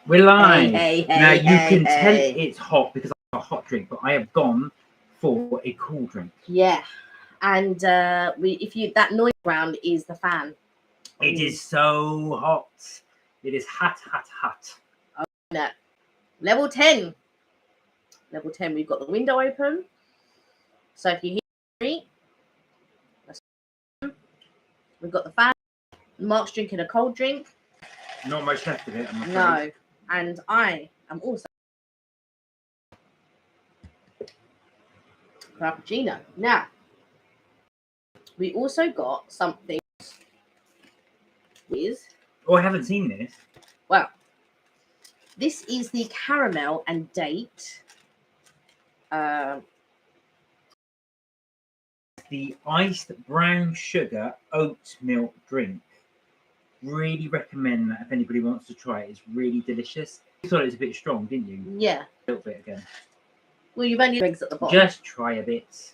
We're live. Hey, Now you can tell hey. it's hot because I have a hot drink, but I have gone for a cool drink. Yeah, and that noise round is the fan. It is so hot. It is hot, hot, hot. No. Level 10. Level 10. We've got the window open. So if you hear me, we've got the fan. Mark's drinking a cold drink. Not much left of it, I'm afraid. No, and I am also cappuccino. Now, we also got something with. Oh, I haven't seen this. Well, this is the caramel and date. The iced brown sugar oat milk drink. Really recommend that if anybody wants to try it. It's really delicious. You thought it was a bit strong, didn't you? Yeah. A little bit again. Well, you've only eggs at the bottom. Just try a bit.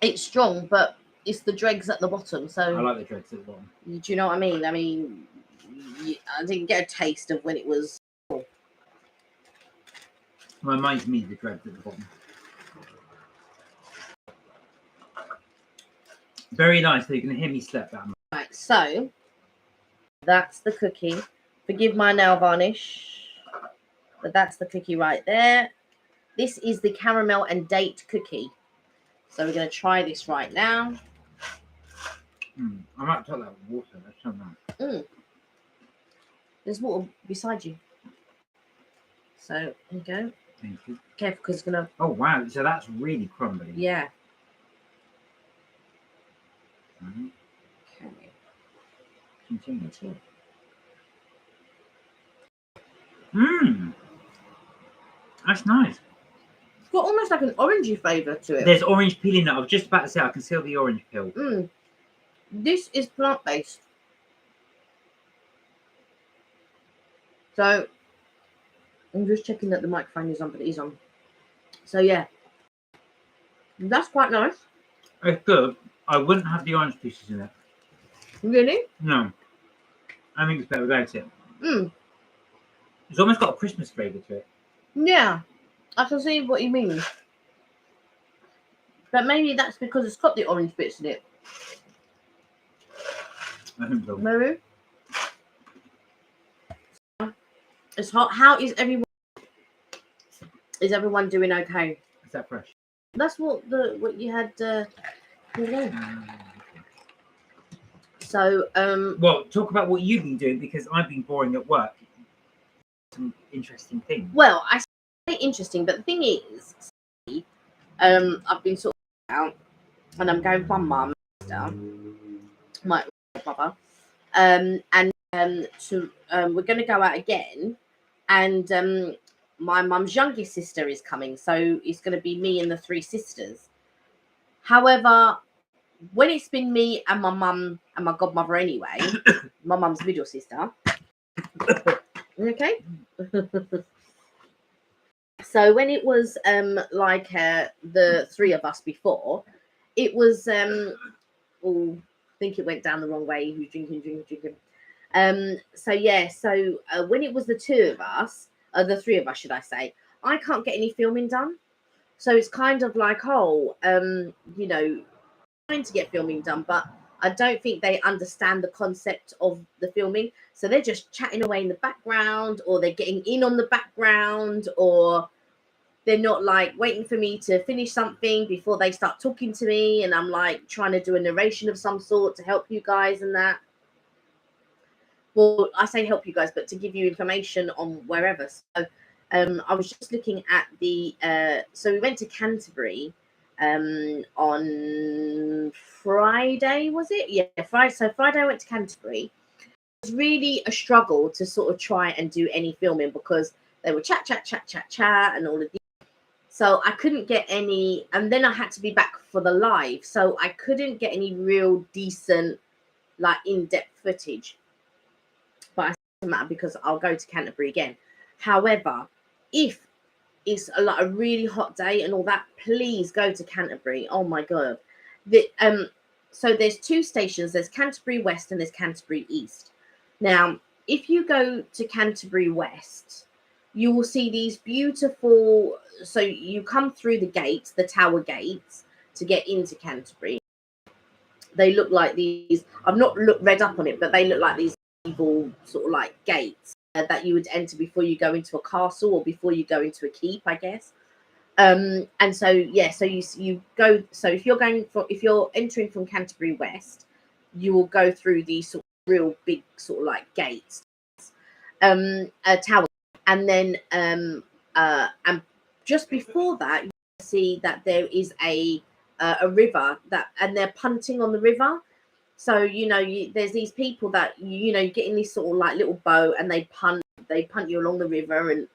It's strong, but it's the dregs at the bottom. So I like the dregs at the bottom. Do you know what I mean? I mean, I didn't get a taste of when it was. Reminds me of the dregs at the bottom. Very nice. So you can hear me slap that. Right, so that's the cookie. Forgive my nail varnish, but that's the cookie right there. This is the caramel and date cookie. So we're going to try this right now. I might take that with water. That's so nice. There's water beside you. So here you go. Thank you. Careful, because it's going to. Oh, wow. So that's really crumbly. Yeah. Okay. Continue. That's nice. It's got almost like an orangey flavour to it. There's orange peel in it. I was just about to say I can see the orange peel. This is plant-based. So I'm just checking that the microphone is on, but it is on. So yeah, that's quite nice. It's good. I wouldn't have the orange pieces in it. Really? No. I think it's better without it. It's almost got a Christmas flavour to it. Yeah, I can see what you mean. But maybe that's because it's got the orange bits in it. I think so. Maybe. It's hot. How is everyone? Is everyone doing okay? Is that fresh? That's what you had. So well, talk about what you've been doing, because I've been boring at work. Some interesting things. Well, I say interesting, but the thing is, I've been sort of out, and I'm going for my mum, my brother, and we're going to go out again, and my mum's youngest sister is coming, so it's going to be me and the three sisters. However, when it's been me and my mum and my godmother anyway, my mum's middle sister. Okay. So when it was the three of us before, it was I think it went down the wrong way. Who's drinking? So yeah, so when it was the two of us, the three of us, should I say, I can't get any filming done. So it's kind of like, trying to get filming done, but I don't think they understand the concept of the filming. So they're just chatting away in the background, or they're getting in on the background, or they're not like waiting for me to finish something before they start talking to me. And I'm like trying to do a narration of some sort to help you guys and that. Well, I say help you guys, but to give you information on wherever. So I was just looking at so we went to Canterbury on Friday, was it? Yeah, Friday. So Friday I went to Canterbury. It was really a struggle to sort of try and do any filming, because they were chat and all of these. So I couldn't get any, and then I had to be back for the live. So I couldn't get any real decent, like in-depth footage. But it doesn't matter, because I'll go to Canterbury again. However, if it's a really hot day and all that, please go to Canterbury. Oh my god. So there's two stations. There's Canterbury West and there's Canterbury East. Now, if you go to Canterbury West, you will see these beautiful. So you come through the gates, the tower gates, to get into Canterbury. They look like these. I've not read up on it, but they look like these evil sort of like gates that you would enter before you go into a castle or before you go into a keep, I guess. And so yeah, so you go. So if you're entering from Canterbury West, you will go through these sort of real big sort of like gates, a tower, and then and just before that, you see that there is a river and they're punting on the river. So there's these people that you get in this sort of like little boat and they punt you along the river, and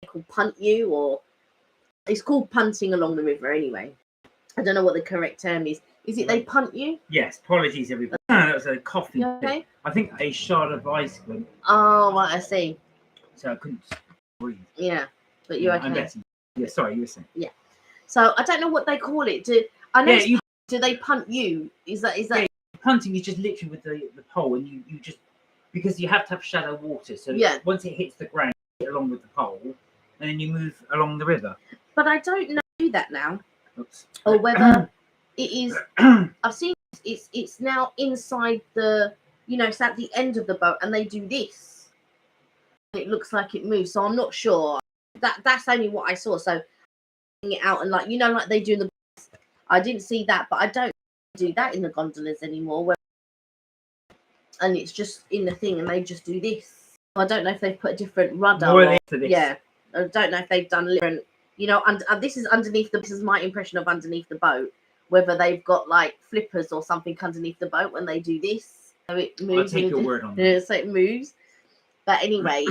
they call punt you, or it's called punting along the river anyway. I don't know what the correct term is. Is it they punt you? Yes, apologies everybody. That was a coffee. Okay? I think a shard of ice went. Oh, right, I see. So I couldn't breathe. Yeah, but you're okay. I'm better. Yeah, sorry, you were saying. Yeah. So I don't know what they call it. Do they punt you? Is that? Yeah, punting is just literally with the pole, and you just, because you have to have shallow water. So once it hits the ground, you get along with the pole, and then you move along the river. But I don't know that now. Oops. Or whether it is. I've seen it's now inside the. It's at the end of the boat, and they do this. It looks like it moves, so I'm not sure. That's only what I saw. So it out and like they do in the. I didn't see that, but I don't do that in the gondolas anymore. And it's just in the thing, and they just do this. I don't know if they've put a different rudder. Yeah, I don't know if they've done different. This is underneath this is my impression of underneath the boat. Whether they've got like flippers or something underneath the boat when they do this, so it moves. I'll take your word on that. So it moves. But anyway,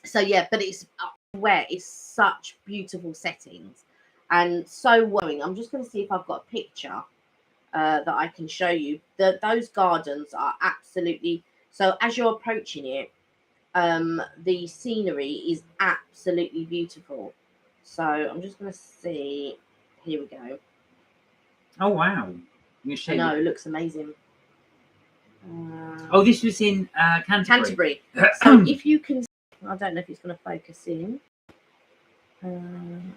so yeah, but it's where it's such beautiful settings and so worrying. I'm just going to see if I've got a picture that I can show you. Those gardens are absolutely. So as you're approaching it, the scenery is absolutely beautiful. So I'm just going to see. Here we go. Oh wow! No, it looks amazing. This was in Canterbury. So if you can, I don't know if it's going to focus in. I can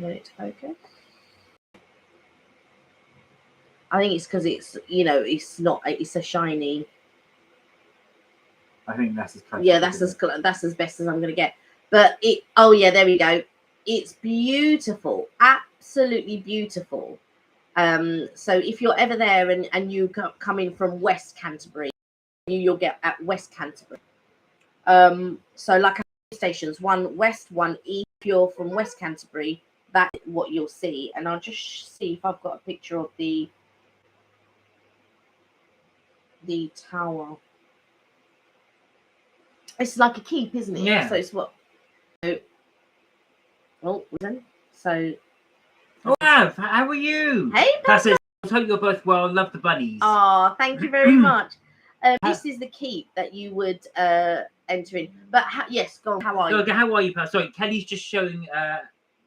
get it to focus. I think it's because it's it's not. It's a shiny. I think that's as close. Yeah, that's as best as I'm going to get. But it. Oh yeah, there we go. It's beautiful, absolutely beautiful. So if you're ever there and you come in from West Canterbury, you'll get at West Canterbury. So like stations, one west, one east. If you're from West Canterbury, that's what you'll see. And I'll just see if I've got a picture of the tower. It's like a keep, isn't it? Yeah. So it's what. So. Oh, wow, how are you? Hey, Pastor, I hope you're both well. Love the bunnies. Oh, thank you very much. This is the keep that you would enter in. But yes, go on. How are you? How are you, Pastor? Sorry, Kelly's just showing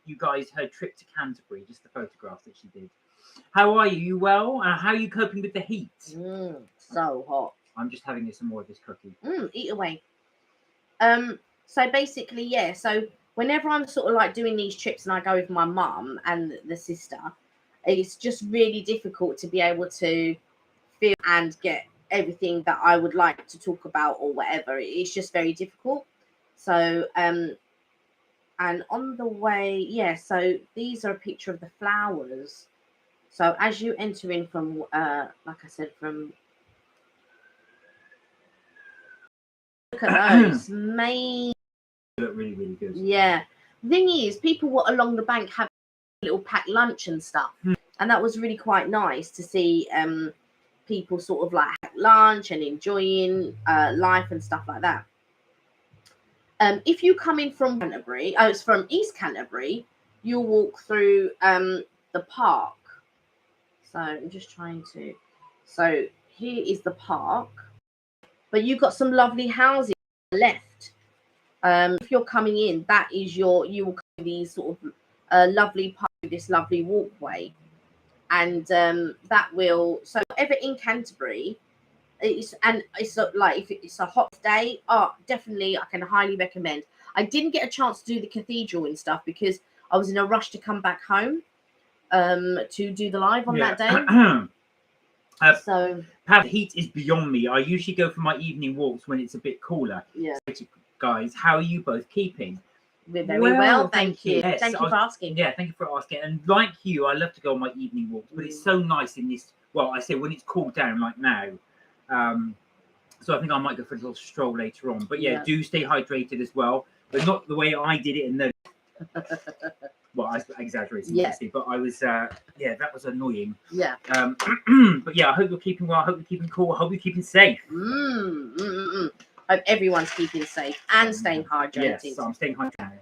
you guys her trip to Canterbury, just the photograph that she did. How are you? You well? How are you coping with the heat? So hot. I'm just having some more of this cookie. Eat away. So basically, yeah. So whenever I'm sort of like doing these trips and I go with my mum and the sister, it's just really difficult to be able to feel and get everything that I would like to talk about or whatever. It's just very difficult. So, and on the way, yeah, so these are a picture of the flowers. So as you enter in from, like I said, from, look at those, main. Look really, really good. Yeah. The thing is, people were along the bank having a little packed lunch and stuff. And that was really quite nice to see people sort of like have lunch and enjoying life and stuff like that. If you come in from Canterbury, it's from East Canterbury, you'll walk through the park. So I'm just trying to. So here is the park, but you've got some lovely houses on the left. If you're coming in, that is you will come these sort of lovely park, this lovely walkway. And that will, so ever in Canterbury, It's like if it's a hot day, definitely I can highly recommend. I didn't get a chance to do the cathedral and stuff because I was in a rush to come back home to do the live on that day. So heat is beyond me. I usually go for my evening walks when it's a bit cooler. Yeah. Guys, how are you both keeping? We're very well, thank you. Yes, thank you for asking. Yeah, thank you for asking. And like you, I love to go on my evening walks, but it's so nice in this. Well, I say when it's cooled down like now. So I think I might go for a little stroll later on. But yeah, do stay hydrated as well, but not the way I did it in the. Well, I exaggerated, obviously, but I was, that was annoying. Yeah. But yeah, I hope you're keeping well. I hope you're keeping cool. I hope you're keeping safe. Hope everyone's keeping safe and staying hydrated. Yes, so I'm staying hydrated.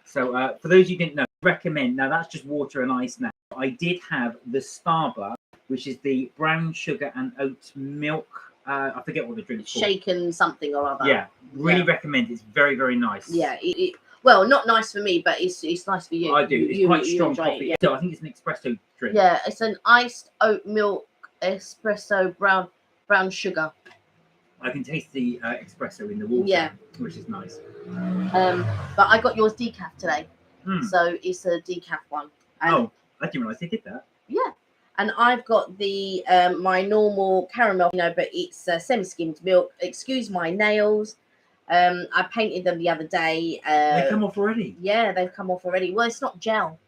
So for those you didn't know, recommend. Now that's just water and ice. Now I did have the Starbucks, which is the brown sugar and oat milk. I forget what the drink's called. Shaken something or other. Yeah, really recommend. It's very, very nice. Yeah, well, not nice for me, but it's nice for you. I do. It's quite strong coffee. So I think it's an espresso drink. Yeah, it's an iced oat milk espresso brown sugar. I can taste the espresso in the water, which is nice. But I got yours decaf today, so it's a decaf one. And I didn't realize they did that. Yeah, and I've got the my normal caramel, but it's semi-skimmed milk. Excuse my nails. I painted them the other day. They come off already. Yeah, they've come off already. Well, it's not gel.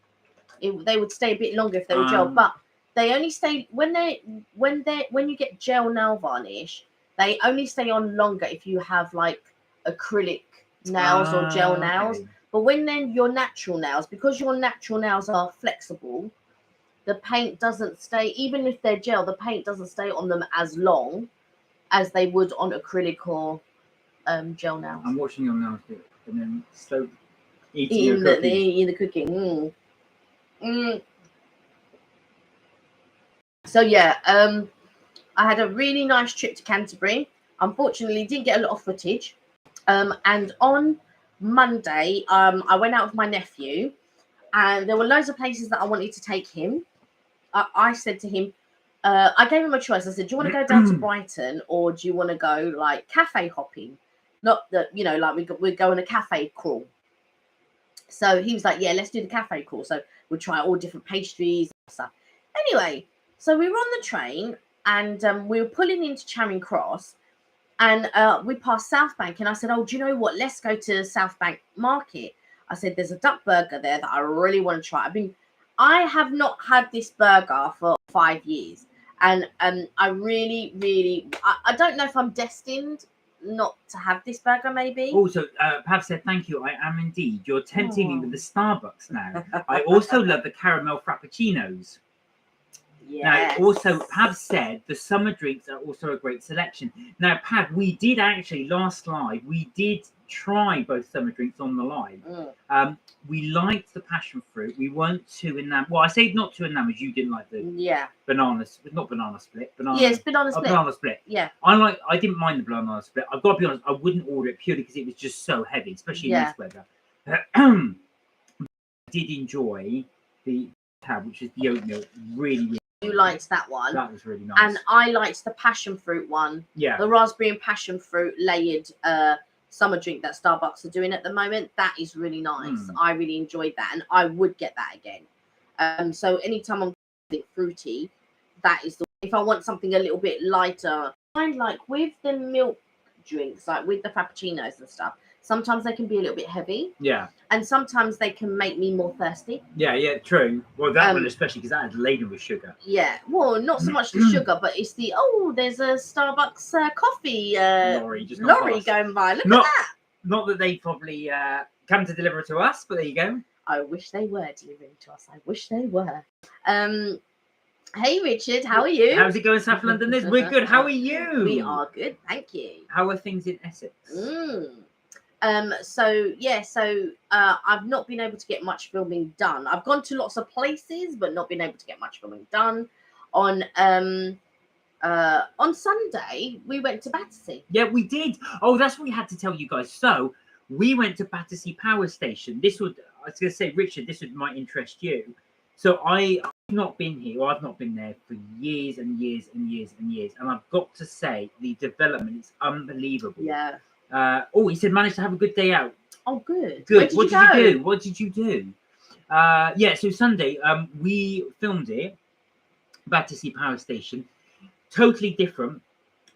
They would stay a bit longer if they were gel, but they only stay when you get gel nail varnish. They only stay on longer if you have like acrylic nails or gel nails. But when then your natural nails, because your natural nails are flexible, the paint doesn't stay. Even if they're gel, the paint doesn't stay on them as long as they would on acrylic or gel nails. I'm watching your nails do it, and then slowly eating the cooking. So yeah, I had a really nice trip to Canterbury. Unfortunately, didn't get a lot of footage. And on Monday, I went out with my nephew, and there were loads of places that I wanted to take him. I said to him, I gave him a choice. I said, "Do you want to go down to Brighton, or do you want to go like cafe hopping? Not that like we go on a cafe crawl." So he was like, "Yeah, let's do the cafe crawl." So we'll try all different pastries and stuff. Anyway, so we were on the train. And we were pulling into Charing Cross, and we passed South Bank. And I said, "Oh, do you know what? Let's go to South Bank Market." I said, "There's a duck burger there that I really want to try." I have not had this burger for 5 years, and I really, really, I don't know if I'm destined not to have this burger. Maybe. Also, Pav said, "Thank you. I am indeed. You're tempting me with the Starbucks now." I also love the caramel frappuccinos. Yes. Now, also, Pav said the summer drinks are also a great selection. Now, Pav, we did actually last live, we did try both summer drinks on the live. We liked the passion fruit. We weren't too enamored. Well, I say not too enamored. You didn't like the banana split. Yes, banana split. Banana split. Yeah. I didn't mind the banana split. I've got to be honest. I wouldn't order it purely because it was just so heavy, especially in this weather. I did enjoy the tab, which is the oat milk. Really. You liked that one. That was really nice. And I liked the passion fruit one. Yeah. The raspberry and passion fruit layered summer drink that Starbucks are doing at the moment. That is really nice. I really enjoyed that, and I would get that again. So anytime I'm getting fruity, that is the. If I want something a little bit lighter, kind like with the milk drinks, like with the frappuccinos and stuff. Sometimes they can be a little bit heavy. Yeah. And sometimes they can make me more thirsty. Yeah, true. Well, that one especially because that is laden with sugar. Yeah. Well, not so much the sugar, but it's the, there's a Starbucks coffee lorry going by. Look at that. Not that they probably come to deliver to us, but there you go. I wish they were delivering to us. I wish they were. Hey, Richard, how are you? How's it going, South Londoners? We're good. How are you? We are good, thank you. How are things in Essex? So I've not been able to get much filming done. I've gone to lots of places, but not been able to get much filming done. On Sunday, we went to Battersea. Yeah, we did. Oh, that's what we had to tell you guys. So we went to Battersea Power Station. I was going to say, Richard, this might interest you. So I not been here, or I've not been there for years and years and years and years, and I've got to say the development is unbelievable. Yeah. He said managed to have a good day out. Oh, good. Good. What did you do? What did you do? So Sunday, we filmed it. Battersea Power Station, totally different.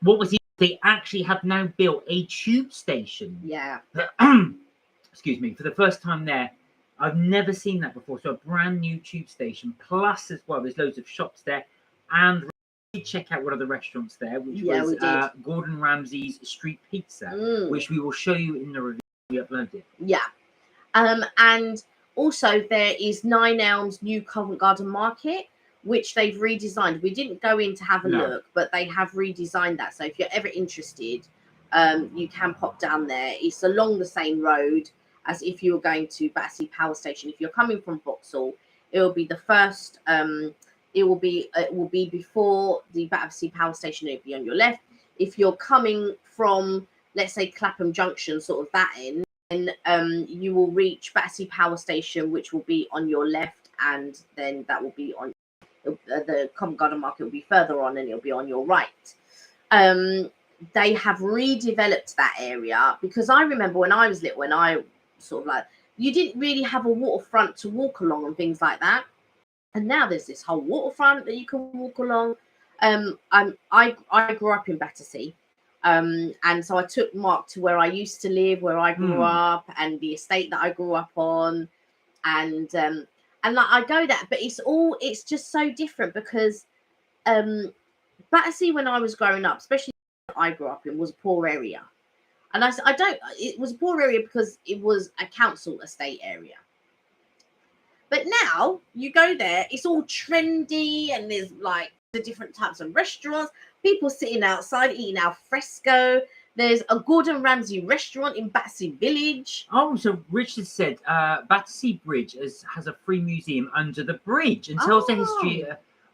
What was it? They actually have now built a tube station. Yeah. Excuse me. For the first time there, I've never seen that before. So a brand new tube station. Plus, as well, there's loads of shops there, and we did check out one of the restaurants there, which was Gordon Ramsay's Street Pizza, which we will show you in the review we uploaded. Yeah. And also there is 9 Elms new Covent Garden Market, which they've redesigned. We didn't go in to have a look, but they have redesigned that. So if you're ever interested, you can pop down there. It's along the same road as if you were going to Battersea Power Station. If you're coming from Vauxhall, it will be the first. It will be before the Battersea Power Station. It will be on your left. If you're coming from, let's say, Clapham Junction, sort of that end, then you will reach Battersea Power Station, which will be on your left, and then that will be on. The Covent Garden Market will be further on, and it'll be on your right. They have redeveloped that area, because I remember when I was little, when I sort of like, you didn't really have a waterfront to walk along and things like that, and now there's this whole waterfront that you can walk along. I grew up in Battersea, and so I took Mark to where I used to live, where I grew up, and the estate that I grew up on, and like I go there, but it's just so different, because Battersea, when I was growing up, especially I grew up in, was a poor area. And it was a poor area because it was a council estate area. But now you go there, it's all trendy, and there's like the different types of restaurants, people sitting outside eating al fresco. There's a Gordon Ramsay restaurant in Battersea Village. Oh, so Richard said Battersea Bridge has a free museum under the bridge and tells the history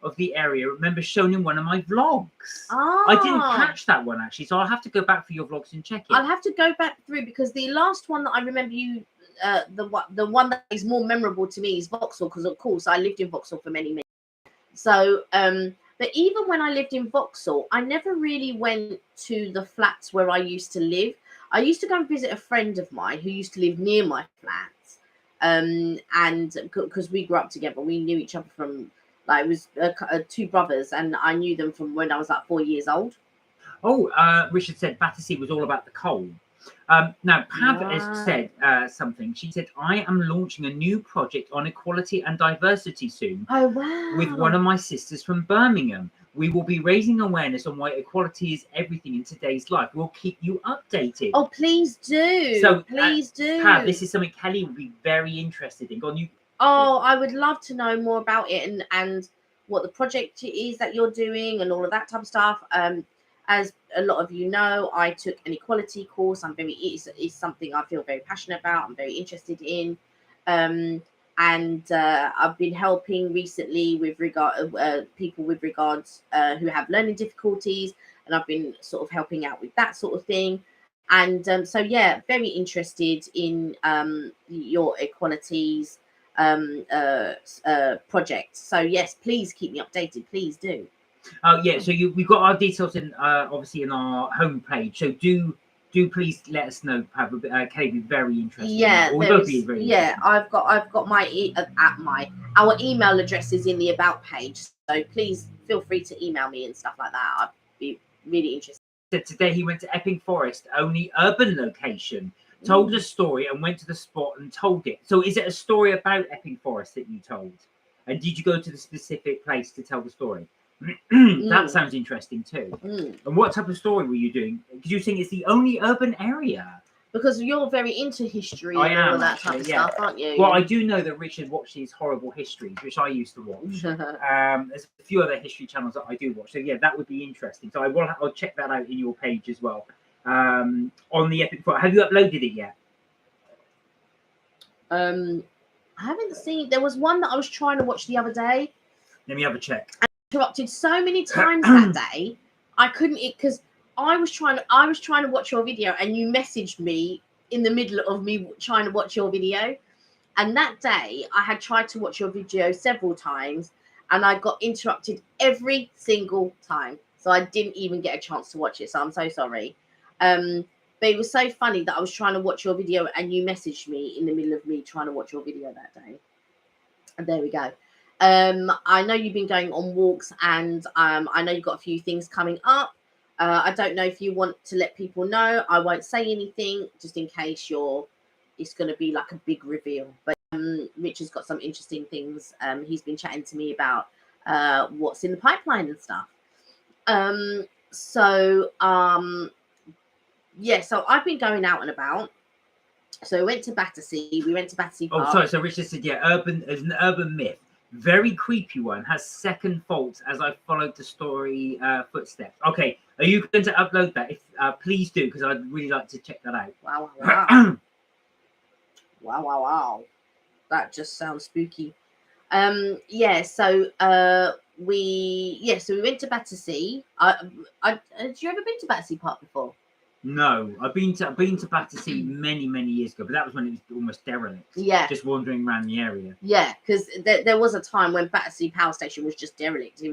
of the area. I remember shown in one of my vlogs. I didn't catch that one, actually, so I'll have to go back for your vlogs and check it. I'll have to go back through, because the last one that I remember the one that is more memorable to me is Vauxhall, because of course I lived in Vauxhall for many years. So but even when I lived in Vauxhall, I never really went to the flats where I used to live. I used to go and visit a friend of mine who used to live near my flats, and because we grew up together, we knew each other from, like, it was 2 brothers, and I knew them from when I was like 4 years old. Richard said Battersea was all about the coal. Now, Pav has said something. She said, I am launching a new project on equality and diversity soon. Oh, wow. With one of my sisters from Birmingham. We will be raising awareness on why equality is everything in today's life. We'll keep you updated. Oh, please do. So, please do. Pav, this is something Kelly would be very interested in. I would love to know more about it and what the project is that you're doing and all of that type of stuff. As a lot of you know, I took an equality course. It's something I feel very passionate about. I'm very interested in. And I've been helping recently with people with regards who have learning difficulties, and I've been sort of helping out with that sort of thing. And so yeah, very interested in your equalities project. So yes, please keep me updated. Please do. So we've got our details in obviously in our homepage. So do please let us know. Kelly be very interested. Yeah, I've got our email address is in the about page. So please feel free to email me and stuff like that. I'd be really interested. Today he went to Epping Forest, only urban location. Told a story and went to the spot and told it. So is it a story about Epping Forest that you told? And did you go to the specific place to tell the story? That sounds interesting too. And what type of story were you doing? Because you think it's the only urban area. Because you're very into history and all that type of stuff, aren't you? Well, I do know that Richard watches horrible histories, which I used to watch. There's a few other history channels that I do watch. So yeah, that would be interesting. So I'll check that out in your page as well. On the Epic Forest. Have you uploaded it yet? I haven't seen. There was one that I was trying to watch the other day. Let me have a check. Interrupted so many times that day, I couldn't because I was trying to watch your video, and you messaged me in the middle of me trying to watch your video. And that day I had tried to watch your video several times, and I got interrupted every single time. So I didn't even get a chance to watch it. So I'm so sorry. But it was so funny that I was trying to watch your video and you messaged me in the middle of me trying to watch your video that day. And there we go. I know you've been going on walks, and I know you've got a few things coming up. I don't know if you want to let people know. I won't say anything just in case it's going to be like a big reveal. But Rich has got some interesting things. He's been chatting to me about what's in the pipeline and stuff. Yeah, so I've been going out and about. So we went to Battersea. We went to Battersea Park. Oh, sorry. So Richard said, yeah, there's an urban myth. Very creepy one. Has second faults as I followed the story footsteps. Okay, are you going to upload that? If please do, because I'd really like to check that out. Wow, wow, wow. Wow. That just sounds spooky. Yeah, so we went to Battersea. Have you ever been to Battersea Park before? No, I've been to Battersea many years ago, but that was when it was almost derelict. Yeah, just wandering around the area. Yeah, because there was a time when Battersea Power Station was just derelict.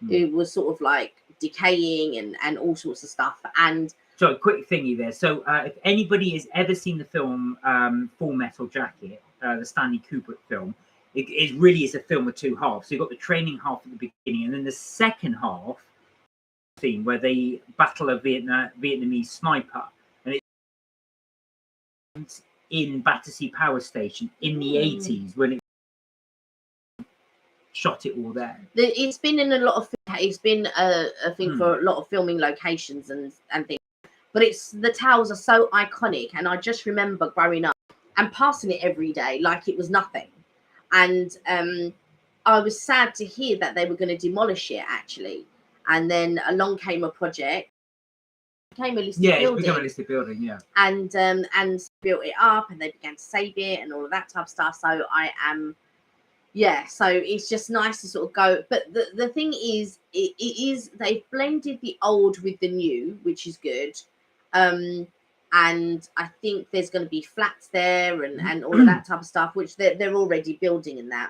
It was sort of like decaying and all sorts of stuff. And so, quick thingy there. So, if anybody has ever seen the film Full Metal Jacket, the Stanley Kubrick film, it really is a film with two halves. So you've got the training half at the beginning, and then the second half scene where they battle a Vietnamese sniper, and it's in Battersea Power Station in the 80s when it shot it all there. It's been in a lot of. It's been a thing for a lot of filming locations and things. But the towers are so iconic, and I just remember growing up and passing it every day like it was nothing. And I was sad to hear that they were going to demolish it actually. And then along came a project, became a listed building. It's become a listed building, yeah. And built it up, and they began to save it and all of that type of stuff. So so it's just nice to sort of go. But the thing is, they've blended the old with the new, which is good. And I think there's going to be flats there and all of that type of stuff, which they're already building in that.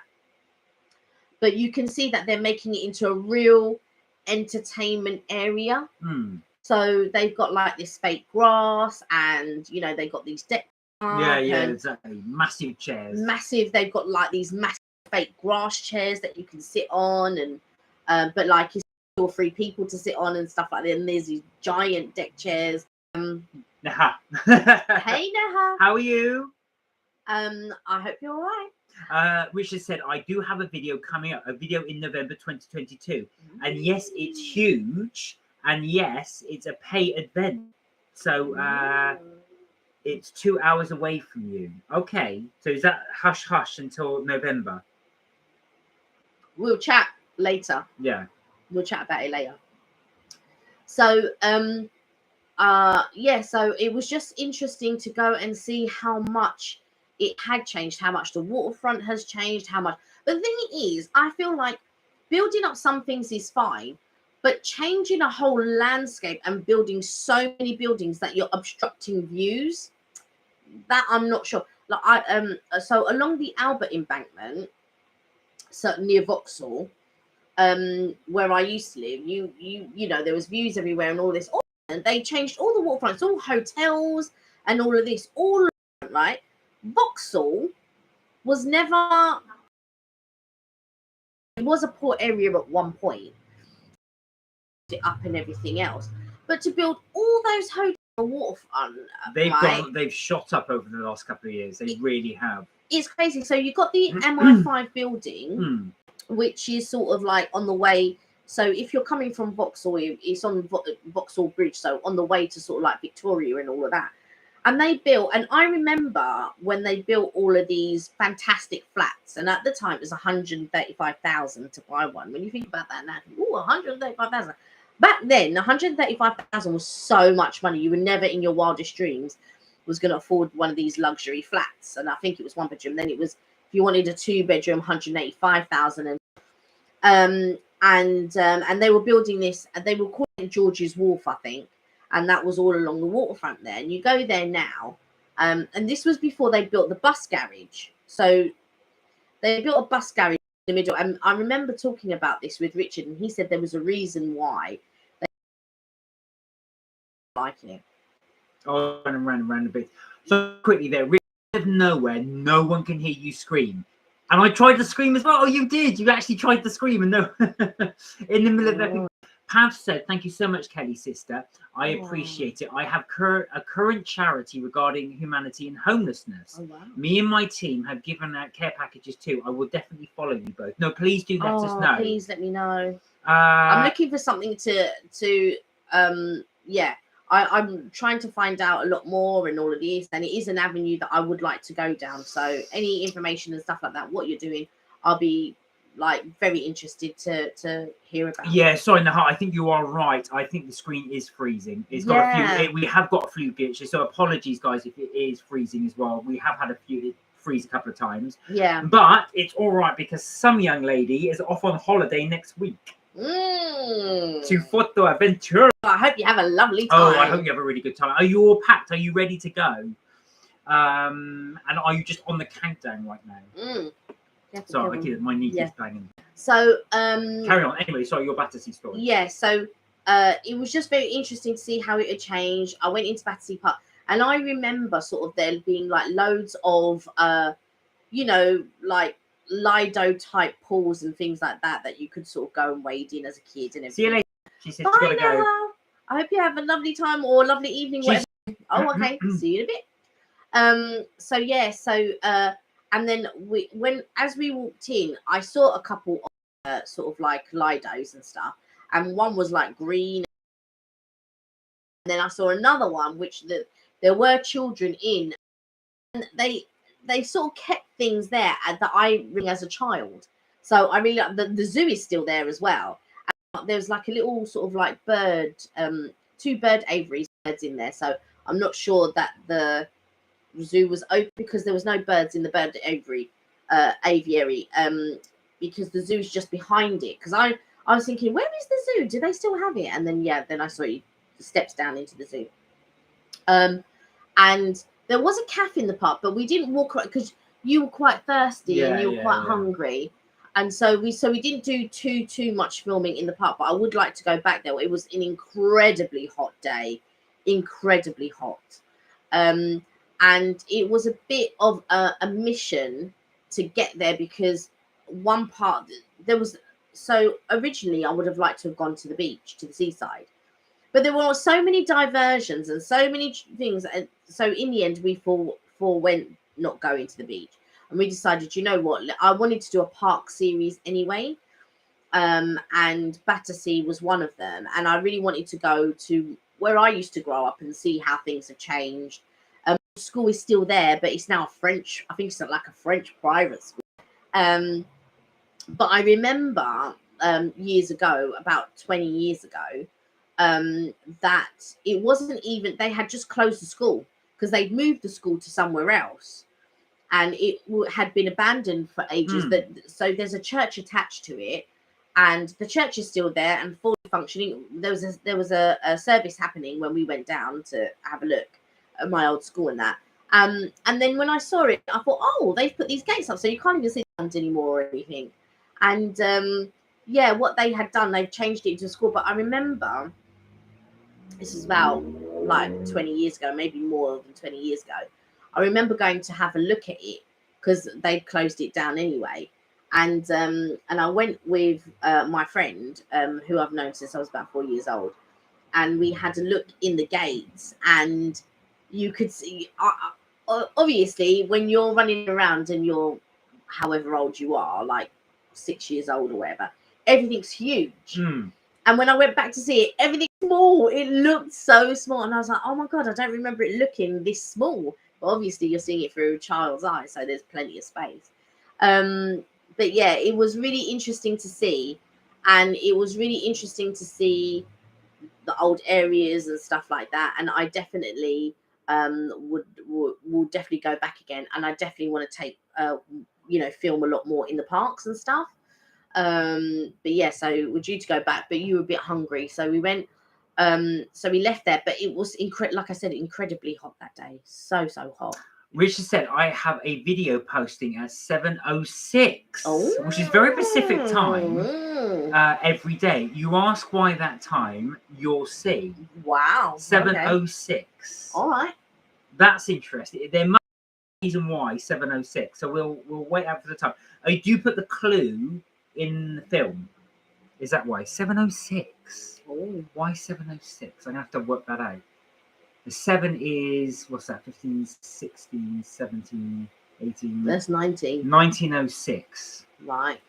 But you can see that they're making it into a real entertainment area. So they've got like this fake grass, and they've got these deck. Exactly. Massive chairs. They've got like these massive fake grass chairs that you can sit on, and but like it's 2 or 3 people to sit on and stuff like that. And there's these giant deck chairs. Naha. Hey Naha. How are you? I hope you're all right. Richard said, I do have a video coming up, a video in November 2022. And yes, it's huge. And yes, it's a pay event. So it's 2 hours away from you. Okay. So is that hush hush until November? We'll chat later. Yeah. We'll chat about it later. So so it was just interesting to go and see how much it had changed, how much the waterfront has changed, how much. But the thing is, I feel like building up some things is fine, but changing a whole landscape and building so many buildings that you're obstructing views, that I'm not sure. Like so along the Albert Embankment, so near Vauxhall, where I used to live, you know, there was views everywhere and all this. And they changed all the waterfronts, all hotels and all of this, all right. Vauxhall was never. It was a poor area at one point. It up and everything else, but to build all those hotels on the waterfront, they've shot up over the last couple of years. They really have. It's crazy. So you've got the MI5 building, which is sort of like on the way. So if you're coming from Vauxhall, it's on Vauxhall Bridge. So on the way to sort of like Victoria and all of that. And they built, and I remember when they built all of these fantastic flats, and at the time it was 135,000 to buy one. When you think about that now, 135,000. Back then, 135,000 was so much money. You were never in your wildest dreams was going to afford one of these luxury flats. And I think it was 1 bedroom. Then it was, if you wanted a 2-bedroom, 185,000. And they were building this, and they were calling it George's Wharf, I think. And that was all along the waterfront there. And you go there now. And this was before they built the bus garage. So they built a bus garage the middle. And I remember talking about this with Richard, and he said there was a reason why they liking it. Oh, ran a bit. So quickly there, really out of nowhere, no one can hear you scream. And I tried to scream as well. Oh, you did. You actually tried to scream, and no, in the middle of everything. Pav said, "Thank you so much, Kelly, sister. I appreciate it. I have a current charity regarding humanity and homelessness. Oh, wow. Me and my team have given out care packages too. I will definitely follow you both. No, please do let us know. Please let me know. I'm looking for something to yeah. I'm trying to find out a lot more and all of this, and it is an avenue that I would like to go down. So any information and stuff like that, what you're doing, I'll be like very interested to hear about. Yeah, sorry, Naha, I think you are right. I think the screen is freezing. It's got a few. We have got a few glitches, so apologies, guys, if it is freezing as well. We have had a few freeze a couple of times. Yeah, but it's all right because some young lady is off on holiday next week. To Fuerteventura. I hope you have a lovely time. Oh, I hope you have a really good time. Are you all packed? Are you ready to go? And are you just on the countdown right now? Sorry, my knee is banging. So carry on. Anyway, sorry, your Battersea story. Yeah, so it was just very interesting to see how it had changed. I went into Battersea Park, and I remember sort of there being like loads of you know, like Lido type pools and things like that you could sort of go and wade in as a kid and everything. See you later. She said Bye she's gotta go. I hope you have a lovely time or a lovely evening. Oh, okay. See you in a bit. So yeah, so and then as we walked in, I saw a couple of sort of like Lidos and stuff, and one was like green. And then I saw another one which there were children in, and they sort of kept things there that I really as a child. So I really the zoo is still there as well. And there's like a little sort of like bird, 2 bird aviary birds in there. So I'm not sure that the zoo was open because there was no birds in the bird aviary, because the zoo is just behind it. Because I was thinking, where is the zoo? Do they still have it? And then I saw you steps down into the zoo. And there was a cafe in the park, but we didn't walk around because you were quite thirsty and you were quite hungry. And so we didn't do too much filming in the park, but I would like to go back there. It was an incredibly hot day, incredibly hot. And it was a bit of a mission to get there because one part there was, so originally I would have liked to have gone to the beach, to the seaside, but there were so many diversions and so many things. And so in the end, we went not going to the beach. And we decided, you know what, I wanted to do a park series anyway. And Battersea was one of them. And I really wanted to go to where I used to grow up and see how things have changed. School is still there, but it's now French. I think it's like a French private school. But I remember years ago, about 20 years ago, that it wasn't even, they had just closed the school because they'd moved the school to somewhere else. And it had been abandoned for ages. So there's a church attached to it, and the church is still there and fully functioning. There was a service happening when we went down to have a look at my old school and that. And then when I saw it, I thought, oh, they've put these gates up, so you can't even see them anymore or anything. And yeah, what they had done, they've changed it into a school. But I remember, this is about like 20 years ago, maybe more than 20 years ago. I remember going to have a look at it because they'd closed it down anyway. And I went with my friend, who I've known since I was about 4 years old. And we had a look in the gates, and you could see, obviously, when you're running around and you're however old you are, like 6 years old or whatever, everything's huge. And when I went back to see it, everything's small. It looked so small. And I was like, oh my God, I don't remember it looking this small. But obviously, you're seeing it through a child's eyes, so there's plenty of space. But yeah, it was really interesting to see. And it was really interesting to see the old areas and stuff like that. And I definitely will definitely go back again. And I definitely want to take, film a lot more in the parks and stuff. But yeah, so we're due to go back, but you were a bit hungry. So we went, so we left there, but it was like I said, incredibly hot that day. So hot. Richard said, I have a video posting at 7:06, which is very Pacific time, every day. You ask why that time, you'll see. Wow. 7:06. All right. That's interesting. There must be a reason why 7:06. So we'll wait out for the time. I do put the clue in the film. Is that why? 7:06. Oh. Why 7:06? I'm gonna have to work that out. The 7 is, what's that? 15, 16, 17, 18. That's 19. 1906. Right.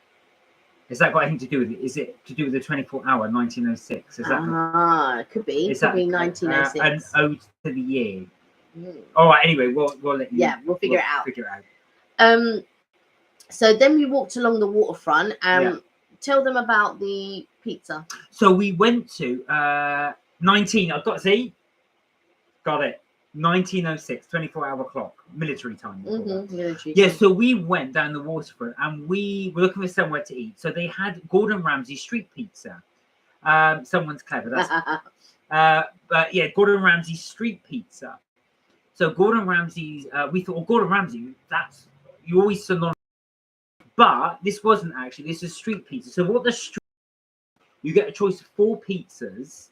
Has that got anything to do with it? Is it to do with the 24-hour 1906? Is that? It could be. Is It could that be 1906. an ode to the year? All right. Anyway, we'll let you. Yeah, we'll figure it out. Figure it out. So then we walked along the waterfront. Tell them about the pizza. So we went to 19. I've got to see. Got it. 1906, 24-hour clock, military time. Military Yeah, time. so we went down the waterfront and we were looking for somewhere to eat. So they had Gordon Ramsay street pizza. Someone's clever. That's but yeah, Gordon Ramsay street pizza. So Gordon Ramsay's, we thought, well, Gordon Ramsay, that's, you always synonymous. But this wasn't actually, this is street pizza. So what the street, you get a choice of 4 pizzas,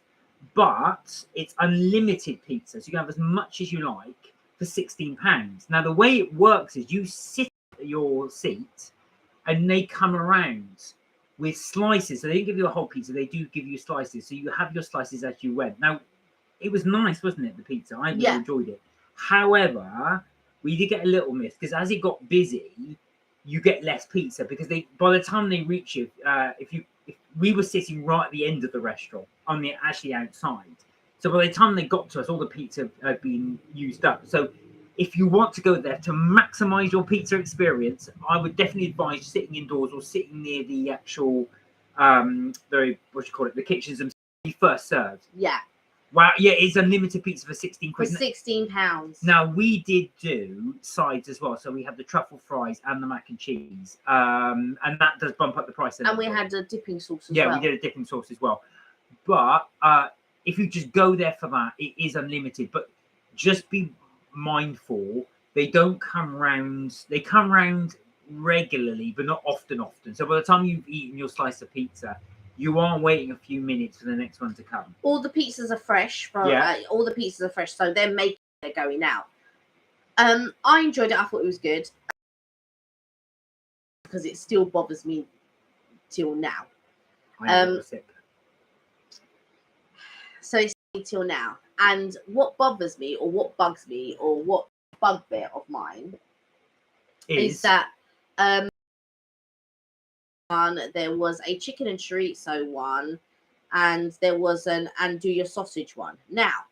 but it's unlimited pizza. So you can have as much as you like for £16. Now, the way it works is you sit at your seat and they come around with slices. So they don't give you a whole pizza, they do give you slices. So you have your slices as you went. Now, it was nice, wasn't it, the pizza? I really enjoyed it. However, we did get a little miss because as it got busy, you get less pizza because they, by the time they reach you, if we were sitting right at the end of the restaurant, on the actually outside. So by the time they got to us, all the pizza had been used up. So if you want to go there to maximize your pizza experience, I would definitely advise sitting indoors or sitting near the actual, the kitchens and first served. Yeah. Wow, yeah, it's unlimited pizza for 16 quid. For £16. Now, we did do sides as well. So we have the truffle fries and the mac and cheese. And that does bump up the price. And we had a dipping sauce as well. Yeah, we did a dipping sauce as well. But if you just go there for that, it is unlimited. But just be mindful, they don't come round. They come round regularly, but not often. So by the time you've eaten your slice of pizza, you are waiting a few minutes for the next one to come. All the pizzas are fresh. All the pizzas are fresh, so they're going out. I enjoyed it. I thought it was good because it still bothers me till now. So it's till now. And what bothers me, or what bugs me, or what bugbear of mine is that there was a chicken and chorizo one, and there was an andouille sausage one. Now,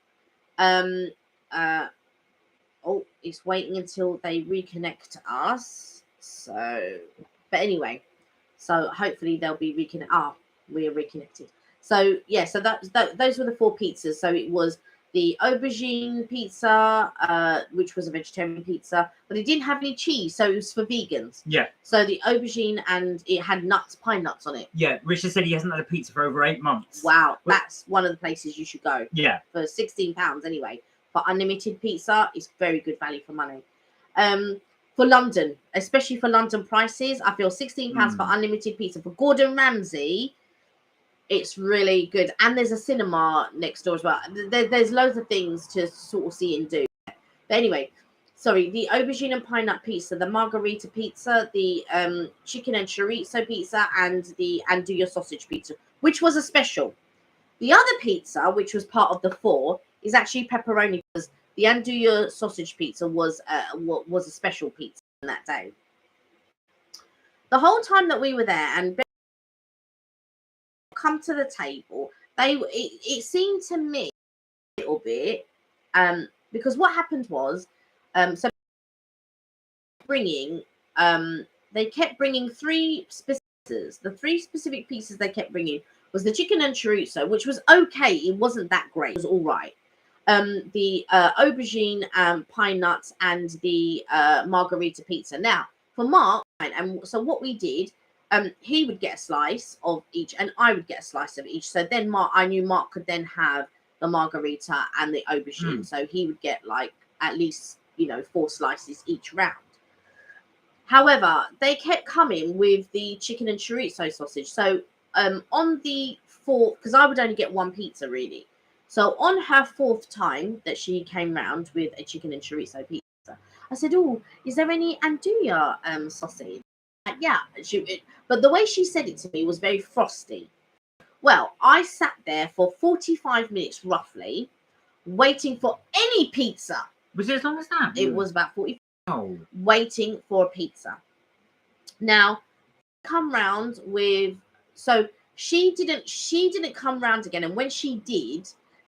it's waiting until they reconnect us. So, but anyway, so hopefully they'll be we are reconnected. So yeah, so those were the 4 pizzas. So it was the aubergine pizza, which was a vegetarian pizza, but it didn't have any cheese, so it was for vegans. Yeah. So the aubergine, and it had pine nuts on it. Yeah, Richard said he hasn't had a pizza for over 8 months. Wow, that's one of the places you should go. Yeah. For £16 anyway. For unlimited pizza, it's very good value for money. For London, especially for London prices, I feel £16 for unlimited pizza. For Gordon Ramsay, it's really good. And there's a cinema next door as well. There's loads of things to sort of see and do. But anyway, sorry, the aubergine and pine nut pizza, the margarita pizza, the chicken and chorizo pizza, and the andouille sausage pizza, which was a special. The other pizza, which was part of the 4, is actually pepperoni, because the andouille sausage pizza was a special pizza on that day. The whole time that we were there and come to the table, it seemed to me a little bit, because what happened was, so they kept bringing 3 pieces. The 3 specific pieces they kept bringing was the chicken and chorizo, which was okay. It wasn't that great. It was all right. The aubergine, pine nuts, and the margarita pizza. Now, for Mark, and so what we did, he would get a slice of each, and I would get a slice of each. So then I knew Mark could then have the margarita and the aubergine. So he would get like at least 4 slices each round. However, they kept coming with the chicken and chorizo sausage. So on the 4th, because I would only get 1 pizza really. So on her 4th time that she came round with a chicken and chorizo pizza, I said, "Oh, is there any andouille sausage?" Yeah, but the way she said it to me was very frosty. Well, I sat there for 45 minutes roughly, waiting for any pizza. Was it as long as that? It was about 40. Oh. Waiting for a pizza. Now, come round with, so she didn't come round again, and when she did,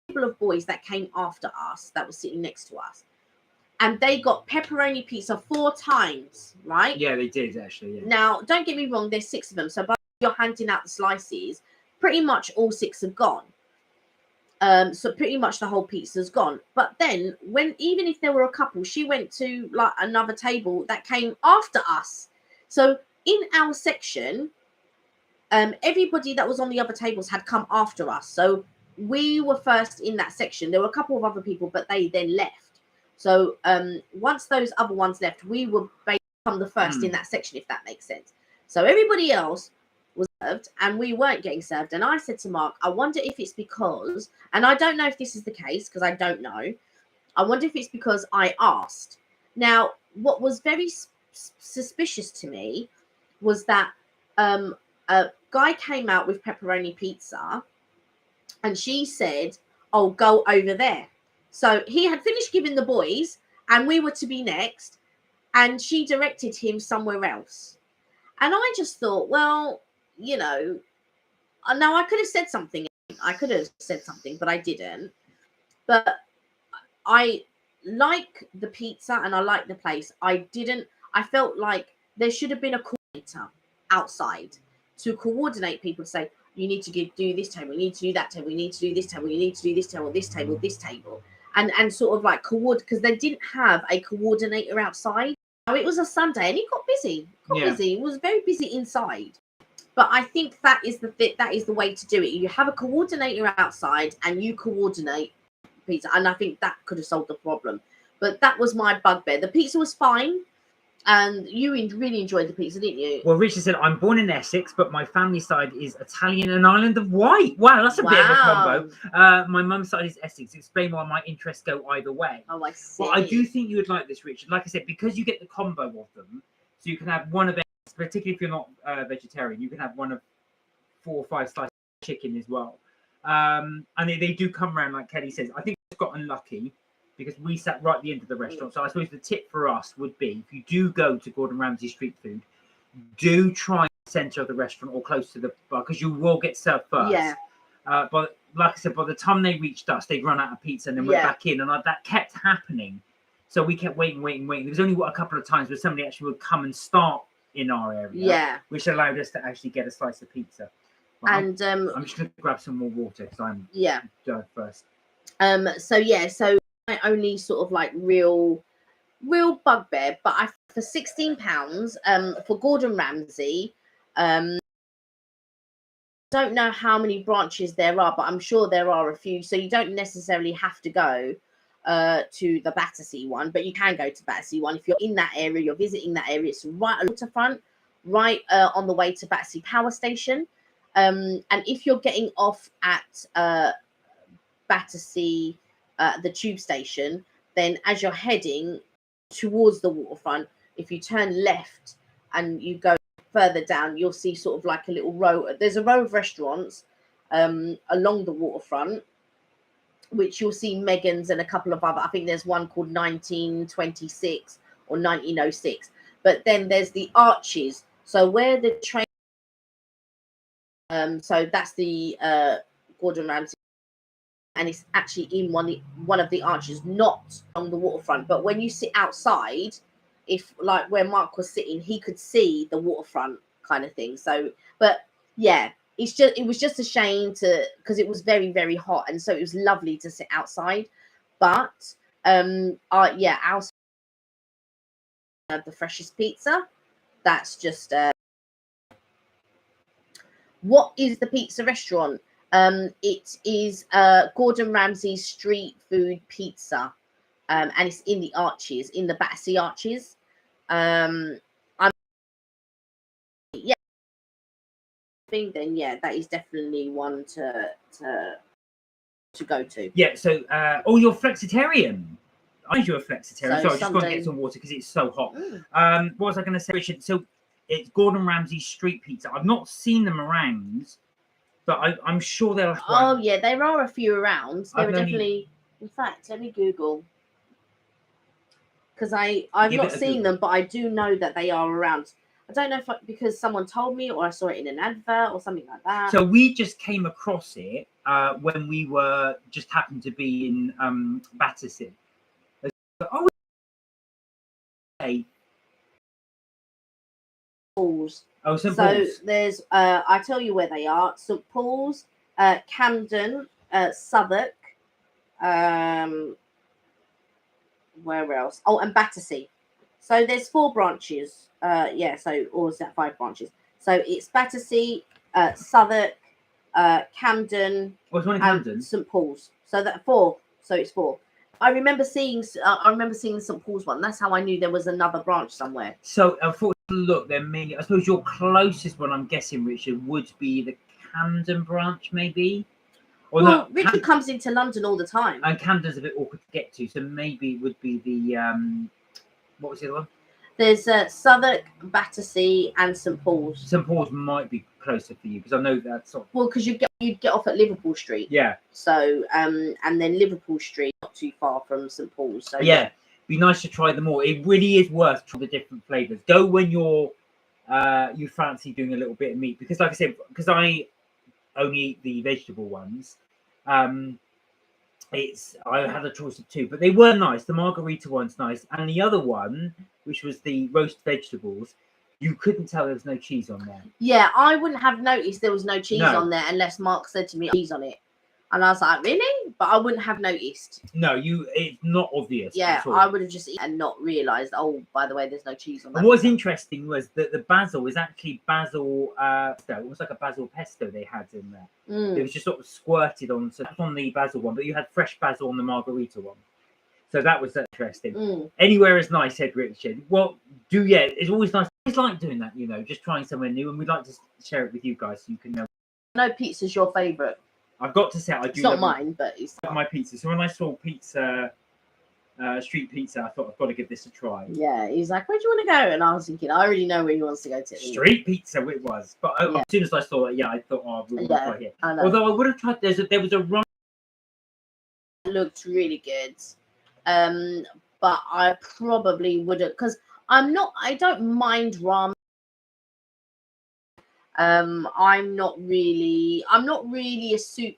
a couple of boys that came after us that were sitting next to us, and they got pepperoni pizza 4 times, right? Yeah, they did actually. Yeah. Now, don't get me wrong, there's 6 of them, so by you're handing out the slices, pretty much all 6 have gone. So pretty much the whole pizza's gone. But then even if there were a couple, she went to like another table that came after us. So in our section, everybody that was on the other tables had come after us. So we were first in that section. There were a couple of other people, but they then left. So once those other ones left, we were become the first in that section, if that makes sense. So everybody else was served and we weren't getting served. And I said to Mark, I wonder if it's because, and I don't know if this is the case because I don't know, I wonder if it's because I asked. Now, what was very suspicious to me was that a guy came out with pepperoni pizza and she said, "Oh, go over there." So he had finished giving the boys and we were to be next, and she directed him somewhere else. And I just thought, well, now I could have said something. But I didn't. But I like the pizza and I like the place. I felt like there should have been a coordinator outside to coordinate people to say, you need to do this table, you need to do that table, you need to do this table, you need to do this table, this table, this table. And sort of like because they didn't have a coordinator outside. It was a Sunday and it got busy. It was very busy inside. But I think that is the way to do it. You have a coordinator outside and you coordinate pizza. And I think that could have solved the problem. But that was my bugbear. The pizza was fine. And you really enjoyed the pizza, didn't you? Well, Richard said, I'm born in Essex, but my family side is Italian and Island of Wight. Wow, that's a bit of a combo. My mum's side is Essex. Explain why my interests go either way. Oh, I see. Well, I do think you would like this, Richard. Like I said, because you get the combo of them, so you can have one of them, particularly if you're not vegetarian, you can have one of 4 or 5 slices of chicken as well. And they do come around, like Kelly says. I think I got unlucky because we sat right at the end of the restaurant. So I suppose the tip for us would be, if you do go to Gordon Ramsay street food, do try the centre of the restaurant or close to the bar, because you will get served first. Yeah. But like I said, by the time they reached us, they'd run out of pizza and then went back in. And that kept happening. So we kept waiting. There was only a couple of times where somebody actually would come and start in our area, which allowed us to actually get a slice of pizza. Well, and I'm just going to grab some more water because I'm done first. So my only sort of like real bugbear, but for £16 for Gordon Ramsay, don't know how many branches there are, but I'm sure there are a few. So you don't necessarily have to go to the Battersea one, but you can go to Battersea one if you're in that area, you're visiting that area. It's right at the waterfront, right on the way to Battersea Power Station. And if you're getting off at Battersea, the tube station, then as you're heading towards the waterfront, if you turn left and you go further down, you'll see sort of like a little row. There's a row of restaurants along the waterfront, which you'll see Megan's and a couple of other. I think there's one called 1926 or 1906. But then there's the Arches. So where the train, so that's the Gordon Ramsay. And it's actually in one of the arches, not on the waterfront. But when you sit outside, if like where Mark was sitting, he could see the waterfront kind of thing. So, but yeah, it was just a shame because it was very, very hot, and so it was lovely to sit outside. But outside the freshest pizza. That's just what is the pizza restaurant? It is Gordon Ramsay's street food pizza. and it's in the arches, in the Battersea arches. I'm yeah, think then that is definitely one to go to. Yeah. So, you're flexitarian. I know you're a flexitarian. So Sorry, just go and get some water because it's so hot. What was I going to say, Richard? So it's Gordon Ramsay's street pizza. I've not seen them around, but I'm sure they're. Oh yeah, there are a few around. There are definitely. In fact, let me Google, because I've not seen them, but I do know that they are around. I don't know if because someone told me or I saw it in an advert or something like that. So we just came across it when we were just happened to be in Battersea. Oh, okay. Paul's. Oh, St. So Paul's. There's I tell you where they are: St. Paul's, Camden, Southwark. Where else? Oh, and Battersea. So there's 4 branches. Or is that 5 branches? So it's Battersea, Southwark, Camden, Camden? St. Paul's. So that 4. So it's 4. I remember seeing the St. Paul's one. That's how I knew there was another branch somewhere. So look, they're mainly. I suppose your closest one, I'm guessing, Richard, would be the Camden branch, maybe. Or well, Richard comes into London all the time, and Camden's a bit awkward to get to, so maybe it would be the what was the other one? There's Southwark, Battersea, and St. Paul's. St. Paul's might be closer for you because I know that's sort of... Well, because you'd get off at Liverpool Street. Yeah. So and then Liverpool Street not too far from St. Paul's. So yeah, be nice to try them all. It really is worth trying the different flavors. Go when you're you fancy doing a little bit of meat, because like I said, because I only eat the vegetable ones. I had a choice of 2, but they were nice. The margarita one's nice, and the other one, which was the roast vegetables, you couldn't tell there was no cheese on there. Yeah, I wouldn't have noticed there was no cheese on there unless Mark said to me cheese on it. And I was like, really? But I wouldn't have noticed. No, it's not obvious. Yeah, I would have just eaten and not realised, oh, by the way, there's no cheese on that. And what's interesting was that the basil was actually basil, it was like a basil pesto they had in there. It was just sort of squirted on the basil one, but you had fresh basil on the margarita one. So that was interesting. Anywhere is nice, said Richard. Well, it's always nice. I always like doing that, just trying somewhere new, and we'd like to share it with you guys so you can know. I know pizza's your favourite. I've got to say, I do. It's not mine, but it's my pizza. So when I saw pizza, street pizza, I thought I've got to give this a try. Yeah, he's like, "Where do you want to go?" And I was thinking, I already know where he wants to go to. Street pizza, it was. But as soon as I saw it, I thought, "Oh, we'll try here." Although I would have tried. There was a ramen. It looked really good, but I probably wouldn't, because I don't mind ramen. I'm not really a soup.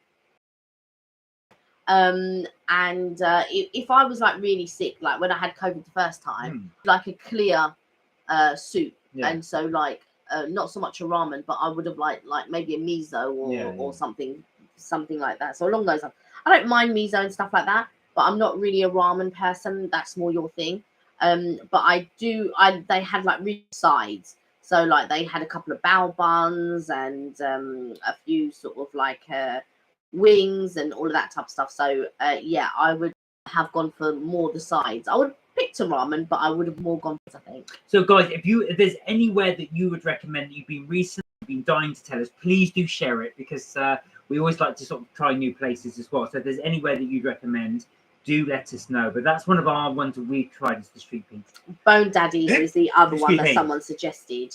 If I was like really sick, like when I had COVID the first time, like a clear soup, and so like not so much a ramen, but I would have like maybe a miso or something like that. So along those lines, I don't mind miso and stuff like that, but I'm not really a ramen person. That's more your thing. But they had like real sides. So like they had a couple of bao buns and a few sort of like wings and all of that type of stuff. So I would have gone for more the sides. I would have picked a ramen, but I would have more gone for, I think. So guys, if there's anywhere that you would recommend that you've been dying to tell us, please do share it, because we always like to sort of try new places as well. So if there's anywhere that you'd recommend, do let us know. But that's one of our ones that we've tried, is the street pizza. Bone Daddies is the other one that someone suggested.